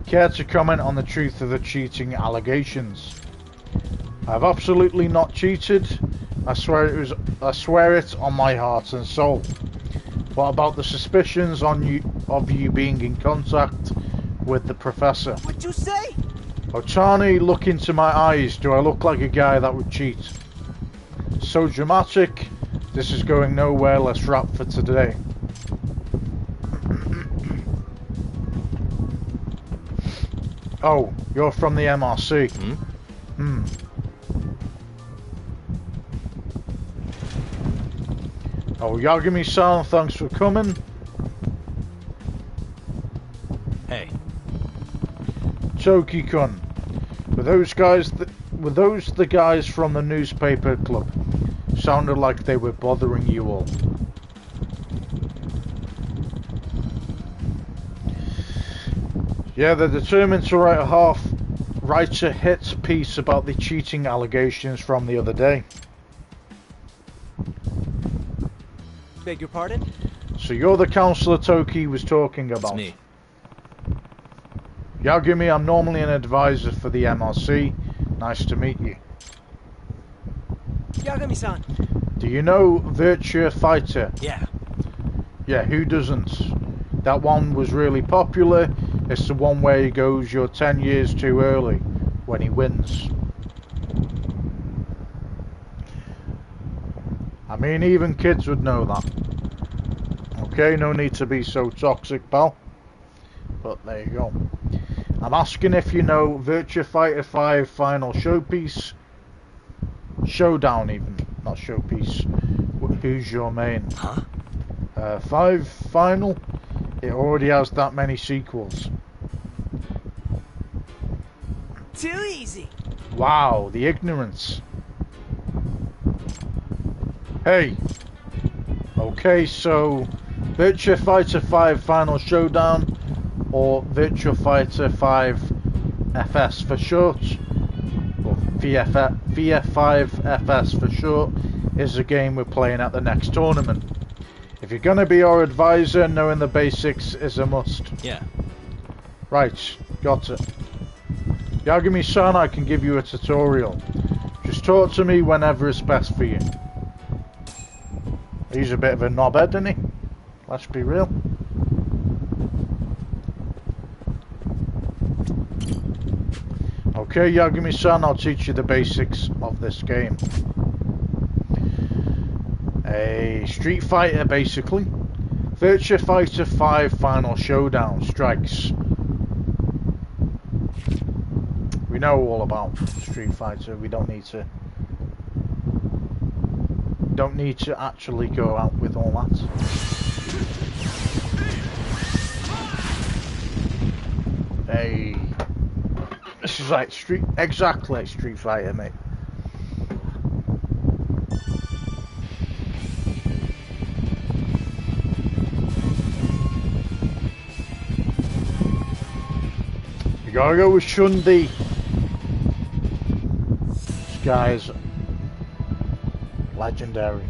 care to comment on the truth of the cheating allegations? I've absolutely not cheated. I swear it on my heart and soul. What about the suspicions of you being in contact with the professor? What'd you say? Otani, look into my eyes. Do I look like a guy that would cheat? So dramatic. This is going nowhere. Let's wrap for today. Oh, you're from the MRC. Oh, Yagami-san, thanks for coming. Hey. Toki-kun, were those the guys from the newspaper club? Sounded like they were bothering you all. Yeah, they're determined to write a hit piece about the cheating allegations from the other day. Beg your pardon? So you're the counsellor Toki was talking It's about. me. Yagami, I'm normally an advisor for the MRC. Nice to meet you. Yagami-san. Do you know Virtua Fighter? Yeah. Yeah, who doesn't? That one was really popular. It's the one where he goes, you're 10 years too early when he wins. I mean, even kids would know that. Okay, no need to be so toxic, pal. But there you go. I'm asking if you know Virtua Fighter 5 Final Showpiece. Showdown even, not Showpiece. Who's your main? Huh? 5 Final? It already has that many sequels. Too easy. Wow, the ignorance. Hey. Okay, so Virtua Fighter 5 Final Showdown or Virtua Fighter 5 FS for short, or VF5FS for short, is the game we're playing at the next tournament. If you're going to be our advisor, knowing the basics is a must. Yeah. Right, got it. Yagami-san, I can give you a tutorial. Just talk to me whenever it's best for you. He's a bit of a knobhead, isn't he? Let's be real. Okay, Yagami-san, I'll teach you the basics of this game. A Street Fighter, basically. Virtua Fighter 5 Final Showdown strikes. We know all about Street Fighter. We don't need to actually go out with all that. Hey, this is like exactly like Street Fighter, mate. You gotta go with Shundi. This guy's legendary.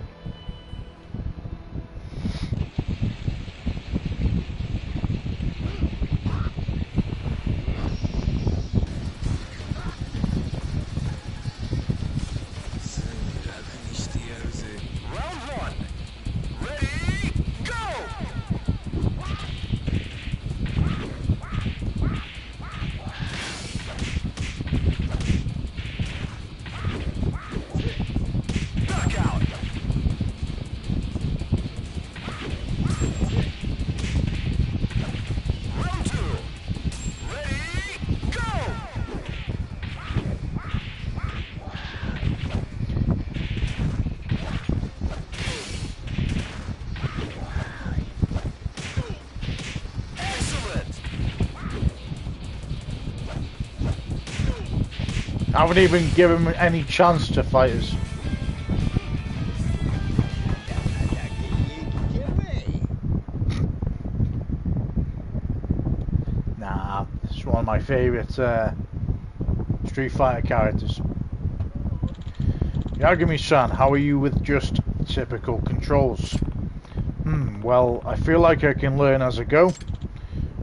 I haven't even given him any chance to fight us. Nah, it's one of my favourite Street Fighter characters. Yagami-san, how are you with just typical controls? Well, I feel like I can learn as I go.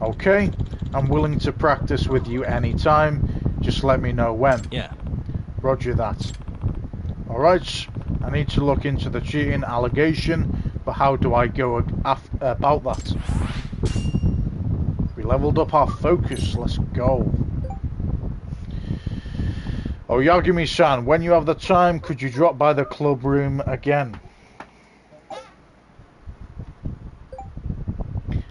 Okay, I'm willing to practice with you anytime. Just let me know when. Yeah. Roger that. Alright, I need to look into the cheating allegation, but how do I go about that? We leveled up our focus, let's go. Oh, Yagami-san, when you have the time, could you drop by the club room again?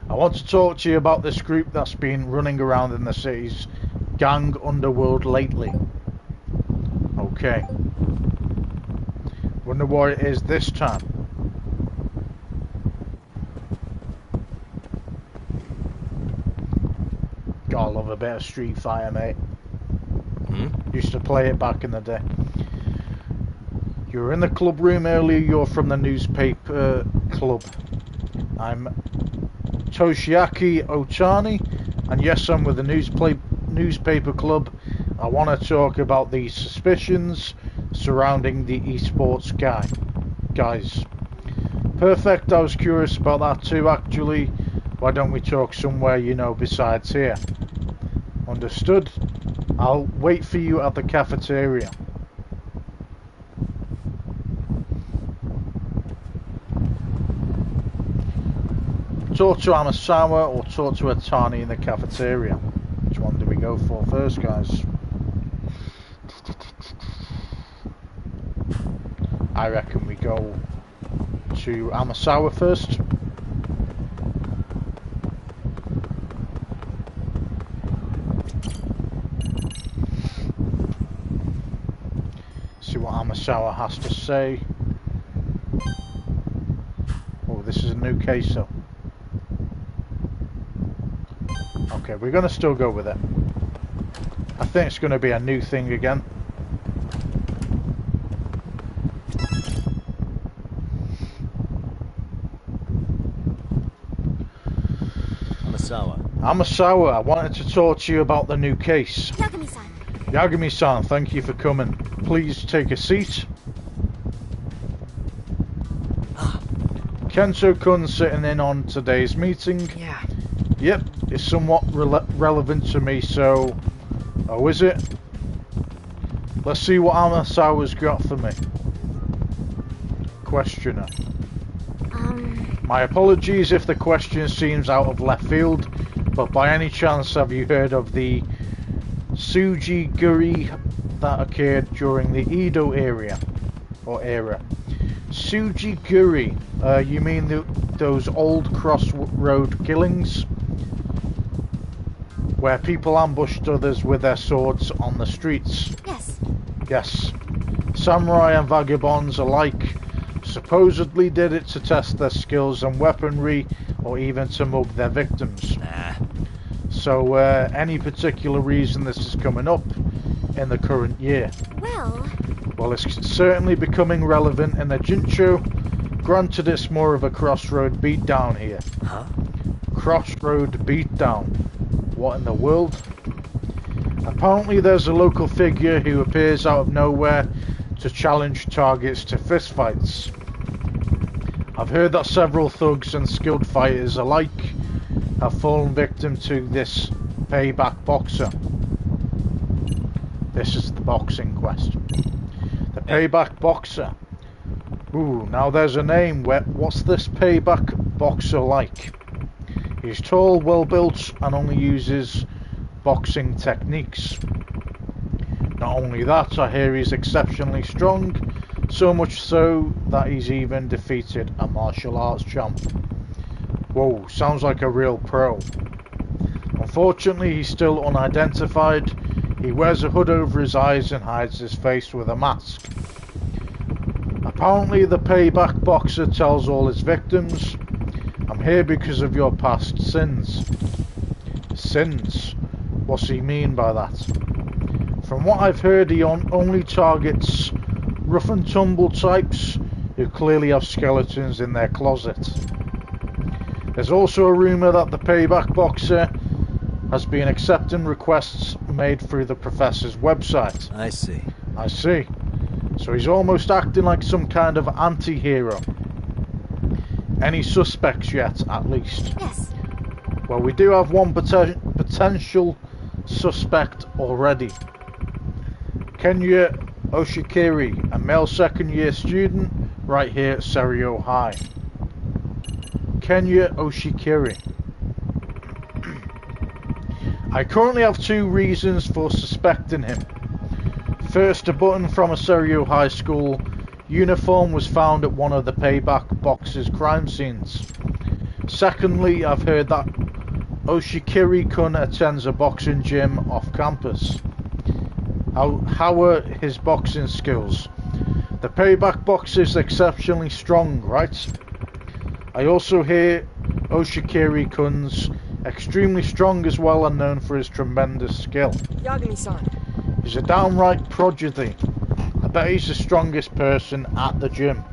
I want to talk to you about this group that's been running around in the city's gang underworld lately. Okay. Wonder what it is this time. Gotta love a bit of Street Fighter, mate. Used to play it back in the day. You were in the club room earlier. You're from the newspaper club. I'm Toshiaki Otani, and yes, I'm with the newspaper club. I want to talk about the suspicions surrounding the esports guys. Perfect, I was curious about that too actually. Why don't we talk somewhere you know besides here? Understood. I'll wait for you at the cafeteria. Talk to Amasawa or talk to Atani in the cafeteria? Which one do we go for first, guys? I reckon we go to Amasawa first. See what Amasawa has to say. Oh, this is a new case though. Okay, we're going to still go with it. I think it's going to be a new thing again. Amasawa, I wanted to talk to you about the new case. Yagami-san. Yagami-san, thank you for coming. Please take a seat. Kento-kun sitting in on today's meeting. Yeah. Yep, it's somewhat relevant to me, so... Oh, is it? Let's see what Amasawa's got for me. Questioner. My apologies if the question seems out of left field, but by any chance have you heard of the Sujiguri that occurred during the Edo era? Sujiguri, you mean those old crossroad killings? Where people ambushed others with their swords on the streets? Yes. Yes. Samurai and vagabonds alike supposedly did it to test their skills and weaponry, or even to mug their victims. Nah. So, any particular reason this is coming up in the current year? Well, it's certainly becoming relevant in the Jincho. Granted, it's more of a crossroad beatdown here. Huh? Crossroad beatdown. What in the world? Apparently there's a local figure who appears out of nowhere to challenge targets to fistfights. I've heard that several thugs and skilled fighters alike have fallen victim to this payback boxer. This is the boxing question. The payback boxer. Ooh, now there's a name. What's this payback boxer like? He's tall, well built, and only uses boxing techniques. Not only that, I hear he's exceptionally strong, so much so that he's even defeated a martial arts champ. Whoa, sounds like a real pro. Unfortunately, he's still unidentified. He wears a hood over his eyes and hides his face with a mask. Apparently, the payback boxer tells all his victims, "I'm here because of your past sins." Sins? What's he mean by that? From what I've heard, he only targets rough and tumble types who clearly have skeletons in their closet. There's also a rumour that the payback boxer has been accepting requests made through the professor's website. I see. I see. So he's almost acting like some kind of anti-hero. Any suspects yet, at least? yes. Well, we do have one potential suspect already. Kenya Oshikiri, a male second-year student right here at Serio High. Kenya Oshikiri. I currently have two reasons for suspecting him. First, a button from a Serio High School uniform was found at one of the payback boxer's crime scenes. Secondly, I've heard that Oshikiri-kun attends a boxing gym off campus. How are his boxing skills? The payback boxer is exceptionally strong, right? I also hear Oshikiri-kun's extremely strong as well and known for his tremendous skill. Yagami-san. He's a downright prodigy. I bet he's the strongest person at the gym.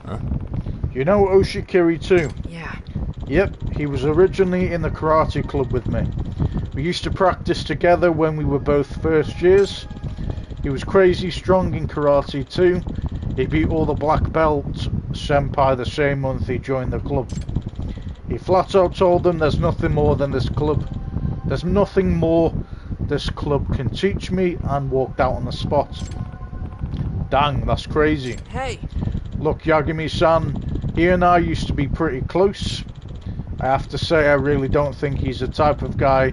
Huh? You know Oshikiri too? Yeah. Yep, he was originally in the karate club with me. We used to practice together when we were both first years. He was crazy strong in karate too. He beat all the black belt senpai the same month he joined the club. He flat out told them there's nothing more than this club. There's nothing more this club can teach me, and walked out on the spot. Dang, that's crazy. Hey, Look, Yagami-san, he and I used to be pretty close. I have to say I really don't think he's the type of guy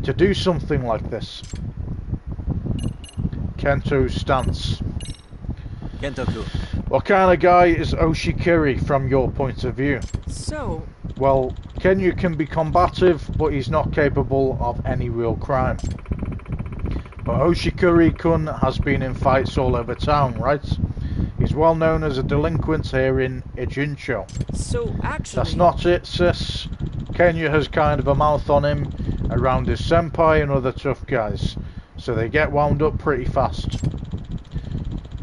to do something like this. Kento's stance. Kento-kun. What kind of guy is Oshikiri from your point of view? so Well, Kenya can be combative, but he's not capable of any real crime. But Oshikiri-kun has been in fights all over town, right? He's well known as a delinquent here in Ijincho. actually, That's not it, sis. Kenya has kind of a mouth on him around his senpai and other tough guys, so they get wound up pretty fast.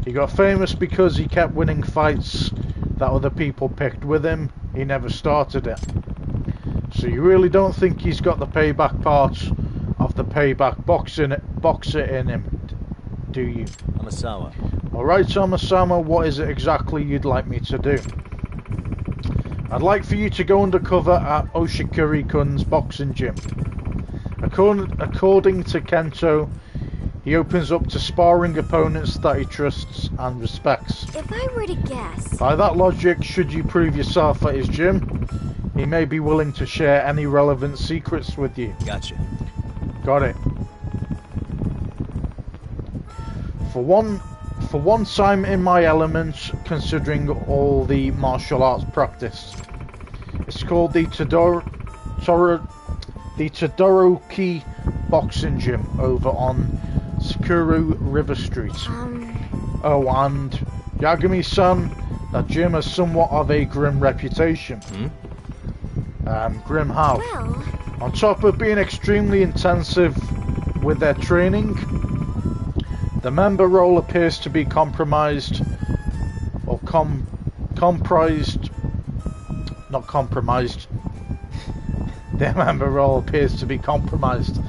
He got famous because he kept winning fights that other people picked with him. He never started it. So you really don't think he's got the payback part of the payback boxer in him, do you? Amasawa. Alright, Amasama, what is it exactly you'd like me to do? I'd like for you to go undercover at Oshikiri-kun's boxing gym. According to Kento, he opens up to sparring opponents that he trusts and respects. If I were to guess, By that logic, should you prove yourself at his gym, he may be willing to share any relevant secrets with you. Gotcha. Got it. For once I'm in my element, considering all the martial arts practice. It's called the Todoroki Boxing Gym over on Sakura River Street. Oh, and Yagami-san, that gym has somewhat of a grim reputation. Grim how? well, On top of being extremely intensive with their training, the member role appears to be compromised, or comprised, not compromised. Their member role appears to be compromised.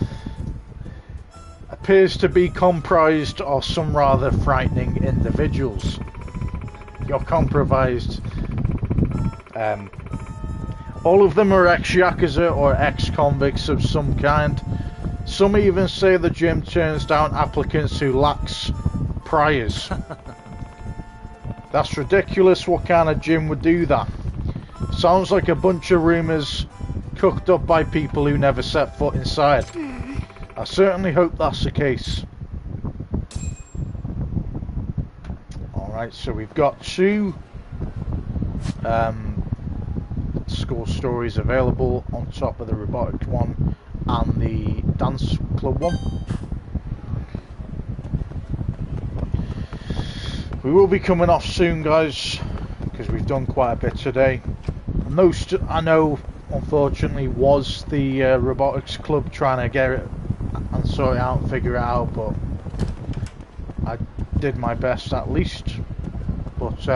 Appears to be comprised of some rather frightening individuals. You're compromised. All of them are ex-Yakuza or ex-convicts of some kind. Some even say the gym turns down applicants who lacks priors. That's ridiculous. What kind of gym would do that? Sounds like a bunch of rumours cooked up by people who never set foot inside. I certainly hope that's the case. Alright, so we've got two school stories available on top of the robotics one and the dance club one. We will be coming off soon, guys, because we've done quite a bit today. Most, I know, unfortunately, was the robotics club trying to get it and sort it out and figure it out, but I did my best at least. But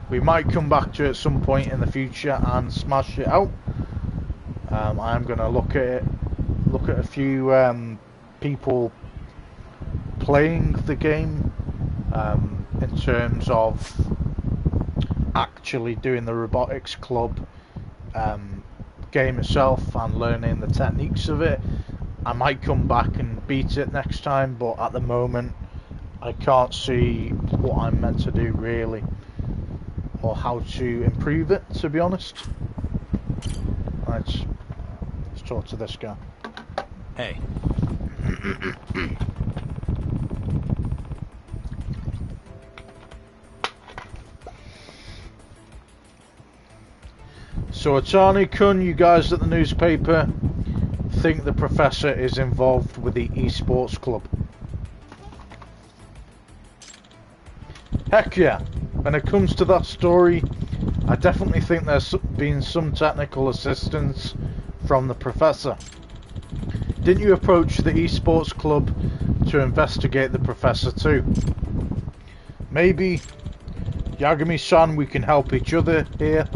we might come back to it at some point in the future and smash it out. I'm going to look at a few people playing the game in terms of actually doing the robotics club game itself and learning the techniques of it. I might come back and beat it next time, but at the moment I can't see what I'm meant to do really, or how to improve it, to be honest. Right, let's talk to this guy. Hey. So Atani-kun, you guys at the newspaper think the professor is involved with the esports club? Heck yeah. When it comes to that story, I definitely think there's been some technical assistance from the professor. Didn't you approach the esports club to investigate the professor too? Maybe, Yagami-san, we can help each other here.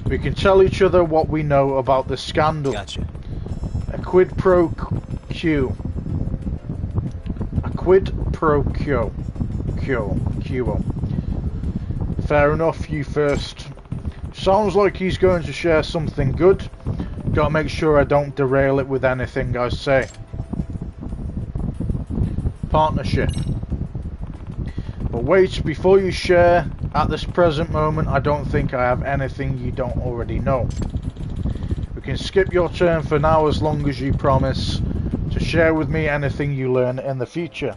We can tell each other what we know about this scandal. Gotcha. quid pro quo. A quid pro quo. Quo. Fair enough, you first. Sounds like he's going to share something good. Gotta make sure I don't derail it with anything I say. Partnership. But wait, before you share, at this present moment I don't think I have anything you don't already know. We can skip your turn for now as long as you promise to share with me anything you learn in the future.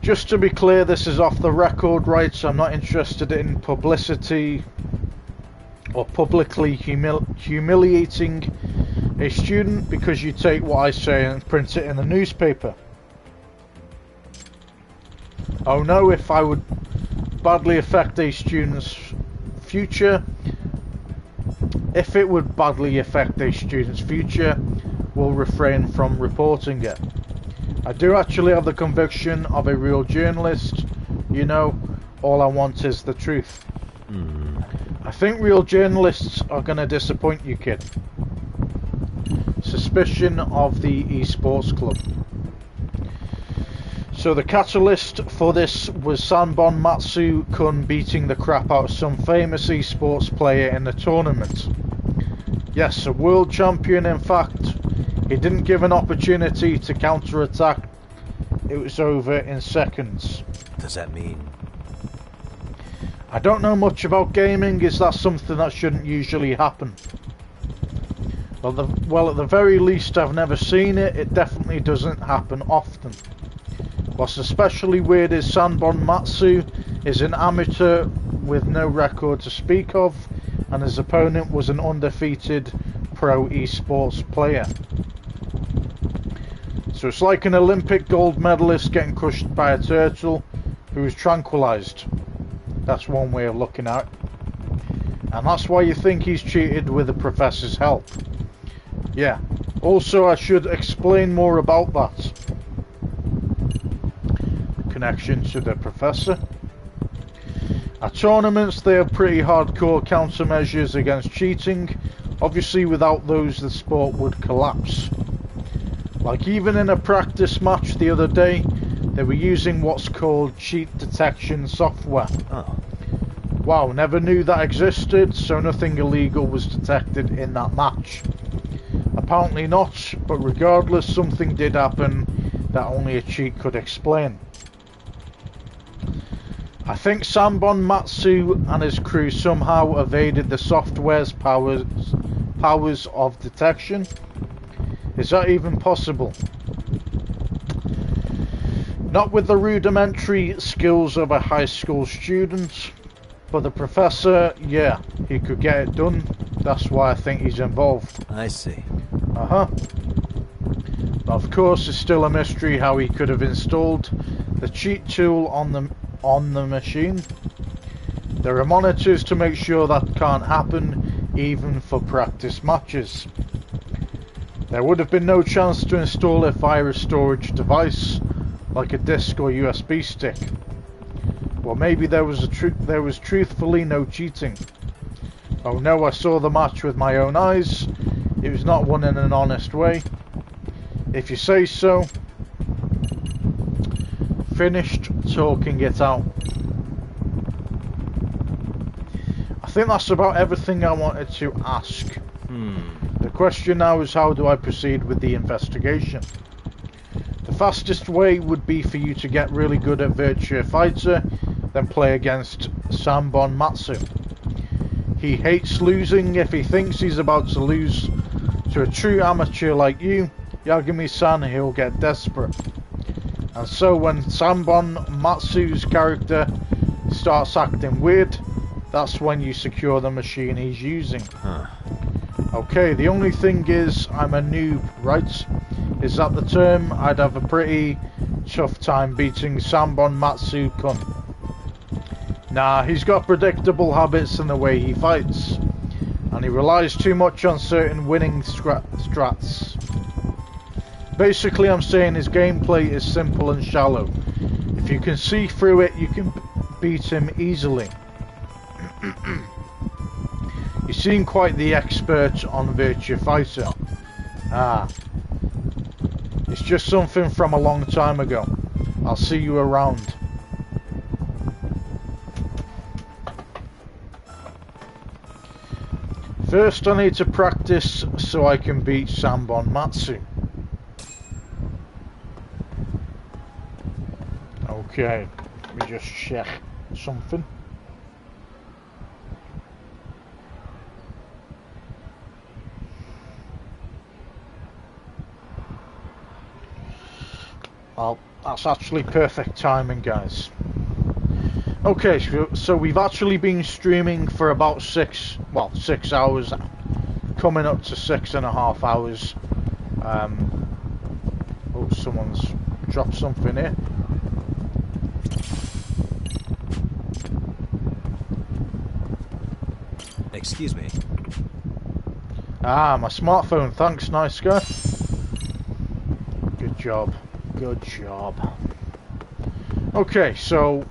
Just to be clear, this is off the record, right? So I'm not interested in publicity or publicly humiliating a student because you take what I say and print it in the newspaper. Oh no, if I would badly affect a student's future, we'll refrain from reporting it. I do actually have the conviction of a real journalist. You know, all I want is the truth. I think real journalists are going to disappoint you, kid. Suspicion of the esports club. So the catalyst for this was Sanbon Matsu-kun beating the crap out of some famous esports player in the tournament. Yes, a world champion in fact. He didn't give an opportunity to counter-attack. It was over in seconds. Does that mean? I don't know much about gaming. Is that something that shouldn't usually happen? Well, at the very least, I've never seen it. It definitely doesn't happen often. What's especially weird is Sanbon Matsu is an amateur with no record to speak of, and his opponent was an undefeated pro esports player. So it's like an Olympic gold medalist getting crushed by a turtle who was tranquilized. That's one way of looking at it. And that's why you think he's cheated with the professor's help. Yeah. Also, I should explain more about that. Connection to the professor. At tournaments, they have pretty hardcore countermeasures against cheating. Obviously, without those, the sport would collapse. Like even in a practice match the other day, they were using what's called cheat detection software. Oh. Wow, never knew that existed, so nothing illegal was detected in that match. Apparently not, but regardless, something did happen that only a cheat could explain. I think Sanbon Matsu and his crew somehow evaded the software's powers of detection. Is that even possible? Not with the rudimentary skills of a high school student, but the professor, yeah, he could get it done. That's why I think he's involved. I see. Of course, it's still a mystery how he could have installed the cheat tool on the machine. There are monitors to make sure that can't happen, even for practice matches. There would have been no chance to install it via a storage device, like a disk or USB stick. Well, maybe there was truthfully no cheating. Oh no, I saw the match with my own eyes. It was not won in an honest way. If you say so. Finished talking it out. I think that's about everything I wanted to ask. The question now is, how do I proceed with the investigation? The fastest way would be for you to get really good at Virtua Fighter, then play against Sanbon Matsu. He hates losing. If he thinks he's about to lose to a true amateur like you, Yagami-san, he'll get desperate. And so when Sanbon Matsu's character starts acting weird, that's when you secure the machine he's using. Okay, the only thing is, I'm a noob, right? Is that the term? I'd have a pretty tough time beating Sanbon Matsu-kun. Nah, he's got predictable habits in the way he fights, and he relies too much on certain winning strats. Basically, I'm saying his gameplay is simple and shallow. If you can see through it, you can beat him easily. You seem quite the expert on Virtua Fighter. Ah. It's just something from a long time ago. I'll see you around. First I need to practice so I can beat Sanbon Matsu. Okay, let me just check something. Well, that's actually perfect timing, guys. Okay, so we've actually been streaming for about 6 hours, coming up to 6.5 hours. Oh, someone's dropped something here. Excuse me. Ah, my smartphone, thanks, nice guy. Good job, good job. Okay, so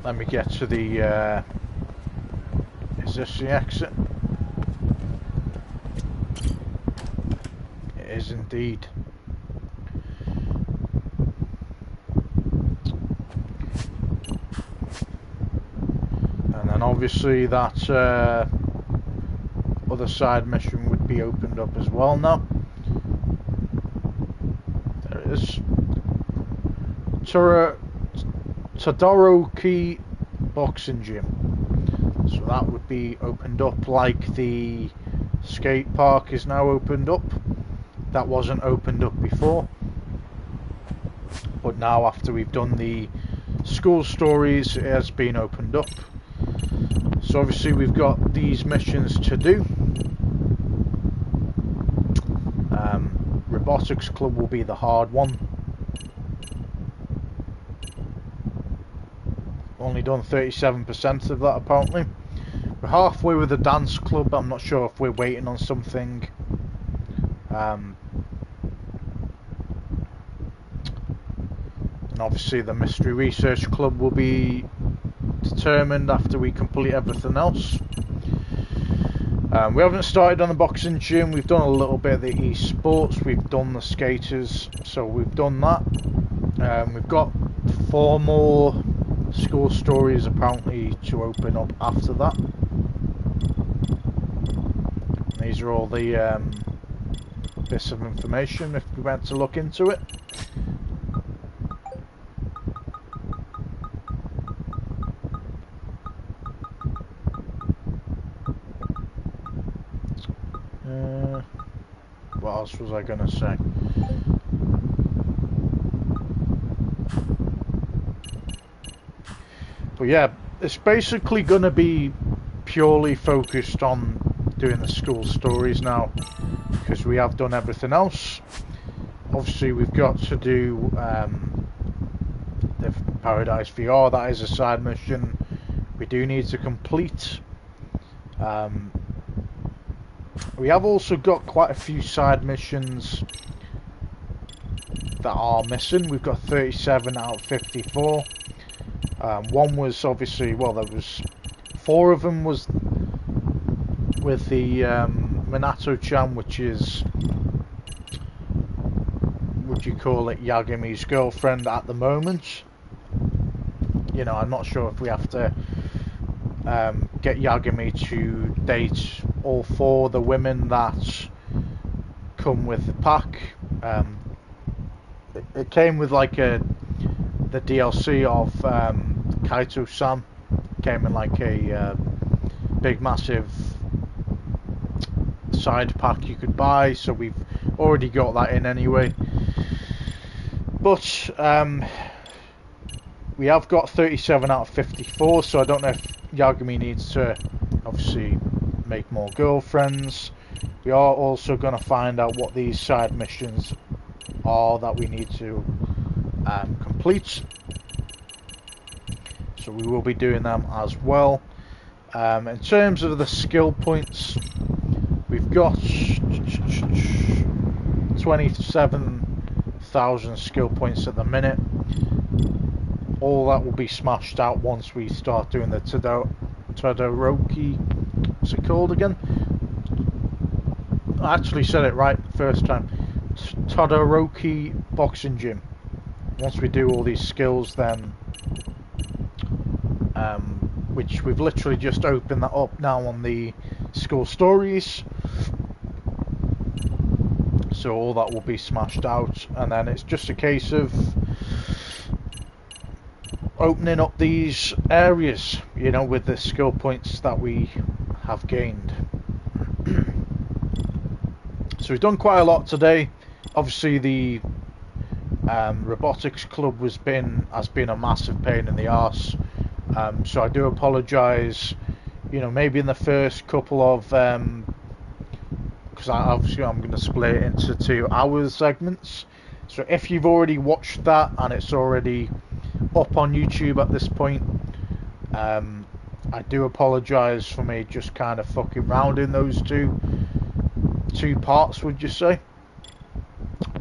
let me get to the, is this the exit? It is indeed. And then obviously that other side mission would be opened up as well now. There it is. Todoroki Boxing Gym. So that would be opened up like the skate park is now opened up. That wasn't opened up before. But now after we've done the school stories, it has been opened up. So obviously we've got these missions to do. Robotics Club will be the hard one. Only done 37% of that apparently. We're halfway with the dance club. I'm not sure if we're waiting on something. And obviously the mystery research club will be determined after we complete everything else. We haven't started on the boxing gym. We've done a little bit of the esports. We've done the skaters, so we've done that. We've got 4 more school stories apparently to open up after that. These are all the bits of information if we went to look into it. What else was I gonna say? But yeah, it's basically gonna be purely focused on doing the school stories now, because we have done everything else. Obviously we've got to do the Paradise VR, that is a side mission we do need to complete. We have also got quite a few side missions that are missing. We've got 37 out of 54. One was obviously, well, there was 4 of them was with the Minato-chan, which is, would you call it, Yagami's girlfriend at the moment. You know, I'm not sure if we have to get Yagami to date all 4 of the women that come with the pack. It came with like the DLC of Kaito-san. Came in like a big massive side pack you could buy, so we've already got that in anyway. But we have got 37 out of 54, so I don't know if Yagami needs to obviously make more girlfriends. We are also going to find out what these side missions are that we need to complete, so we will be doing them as well. In terms of the skill points, we've got 27,000 skill points at the minute. all that will be smashed out once we start doing the Todoroki, what's it called again? I actually said it right the first time. Todoroki boxing gym. Once we do all these skills, then which we've literally just opened that up now on the school stories, so all that will be smashed out, and then it's just a case of opening up these areas, you know, with the skill points that we have gained. So we've done quite a lot today. Obviously the robotics club has been a massive pain in the arse, so I do apologise, you know, maybe in the first couple of because obviously I'm going to split it into 2 hour segments, so if you've already watched that and it's already up on YouTube at this point, I do apologise for me just kind of fucking rounding those two parts, would you say?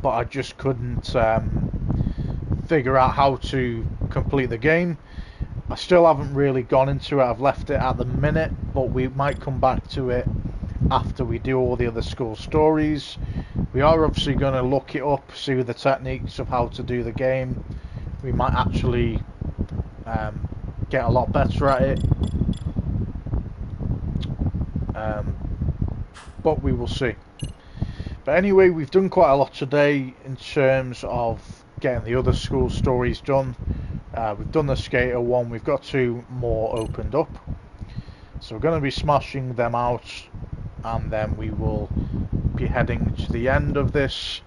But I just couldn't figure out how to complete the game. I still haven't really gone into it. I've left it at the minute, but we might come back to it after we do all the other school stories. We are obviously going to look it up, see the techniques of how to do the game. We might actually get a lot better at it, but we will see. But anyway, we've done quite a lot today in terms of getting the other school stories done. We've done the skater one, we've got 2 more opened up, so we're going to be smashing them out, and then we will be heading to the end of this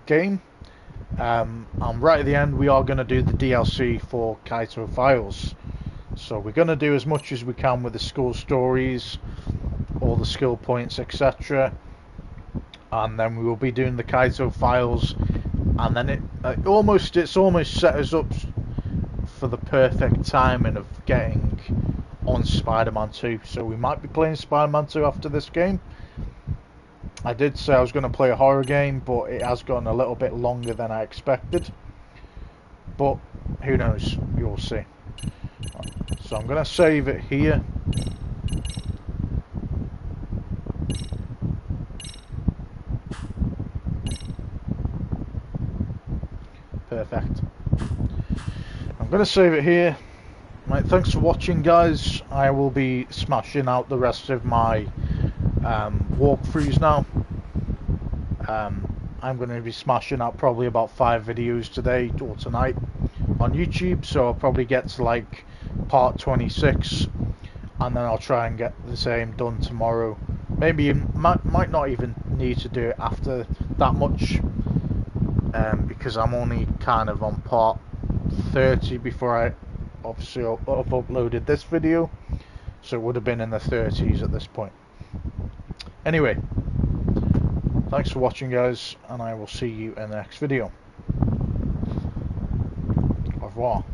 game. And right at the end we are going to do the DLC for Kaito Files, so we're going to do as much as we can with the school stories, all the skill points, etc., and then we will be doing the Kaito Files, and then it's almost set us up for the perfect timing of getting on Spider-Man 2. So we might be playing Spider-Man 2 after this game. I did say I was going to play a horror game, but it has gone a little bit longer than I expected, but who knows, you'll see. So I'm going to save it here. Perfect. I'm going to save it here. Right, thanks for watching, guys. I will be smashing out the rest of my walkthroughs now. I'm going to be smashing out probably about 5 videos today or tonight on YouTube, so I'll probably get to like part 26, and then I'll try and get the same done tomorrow. Maybe might not even need to do it after that much, because I'm only kind of on part 30 before I obviously have uploaded this video, so it would have been in the 30s at this point. Anyway, thanks for watching, guys, and I will see you in the next video. Au revoir.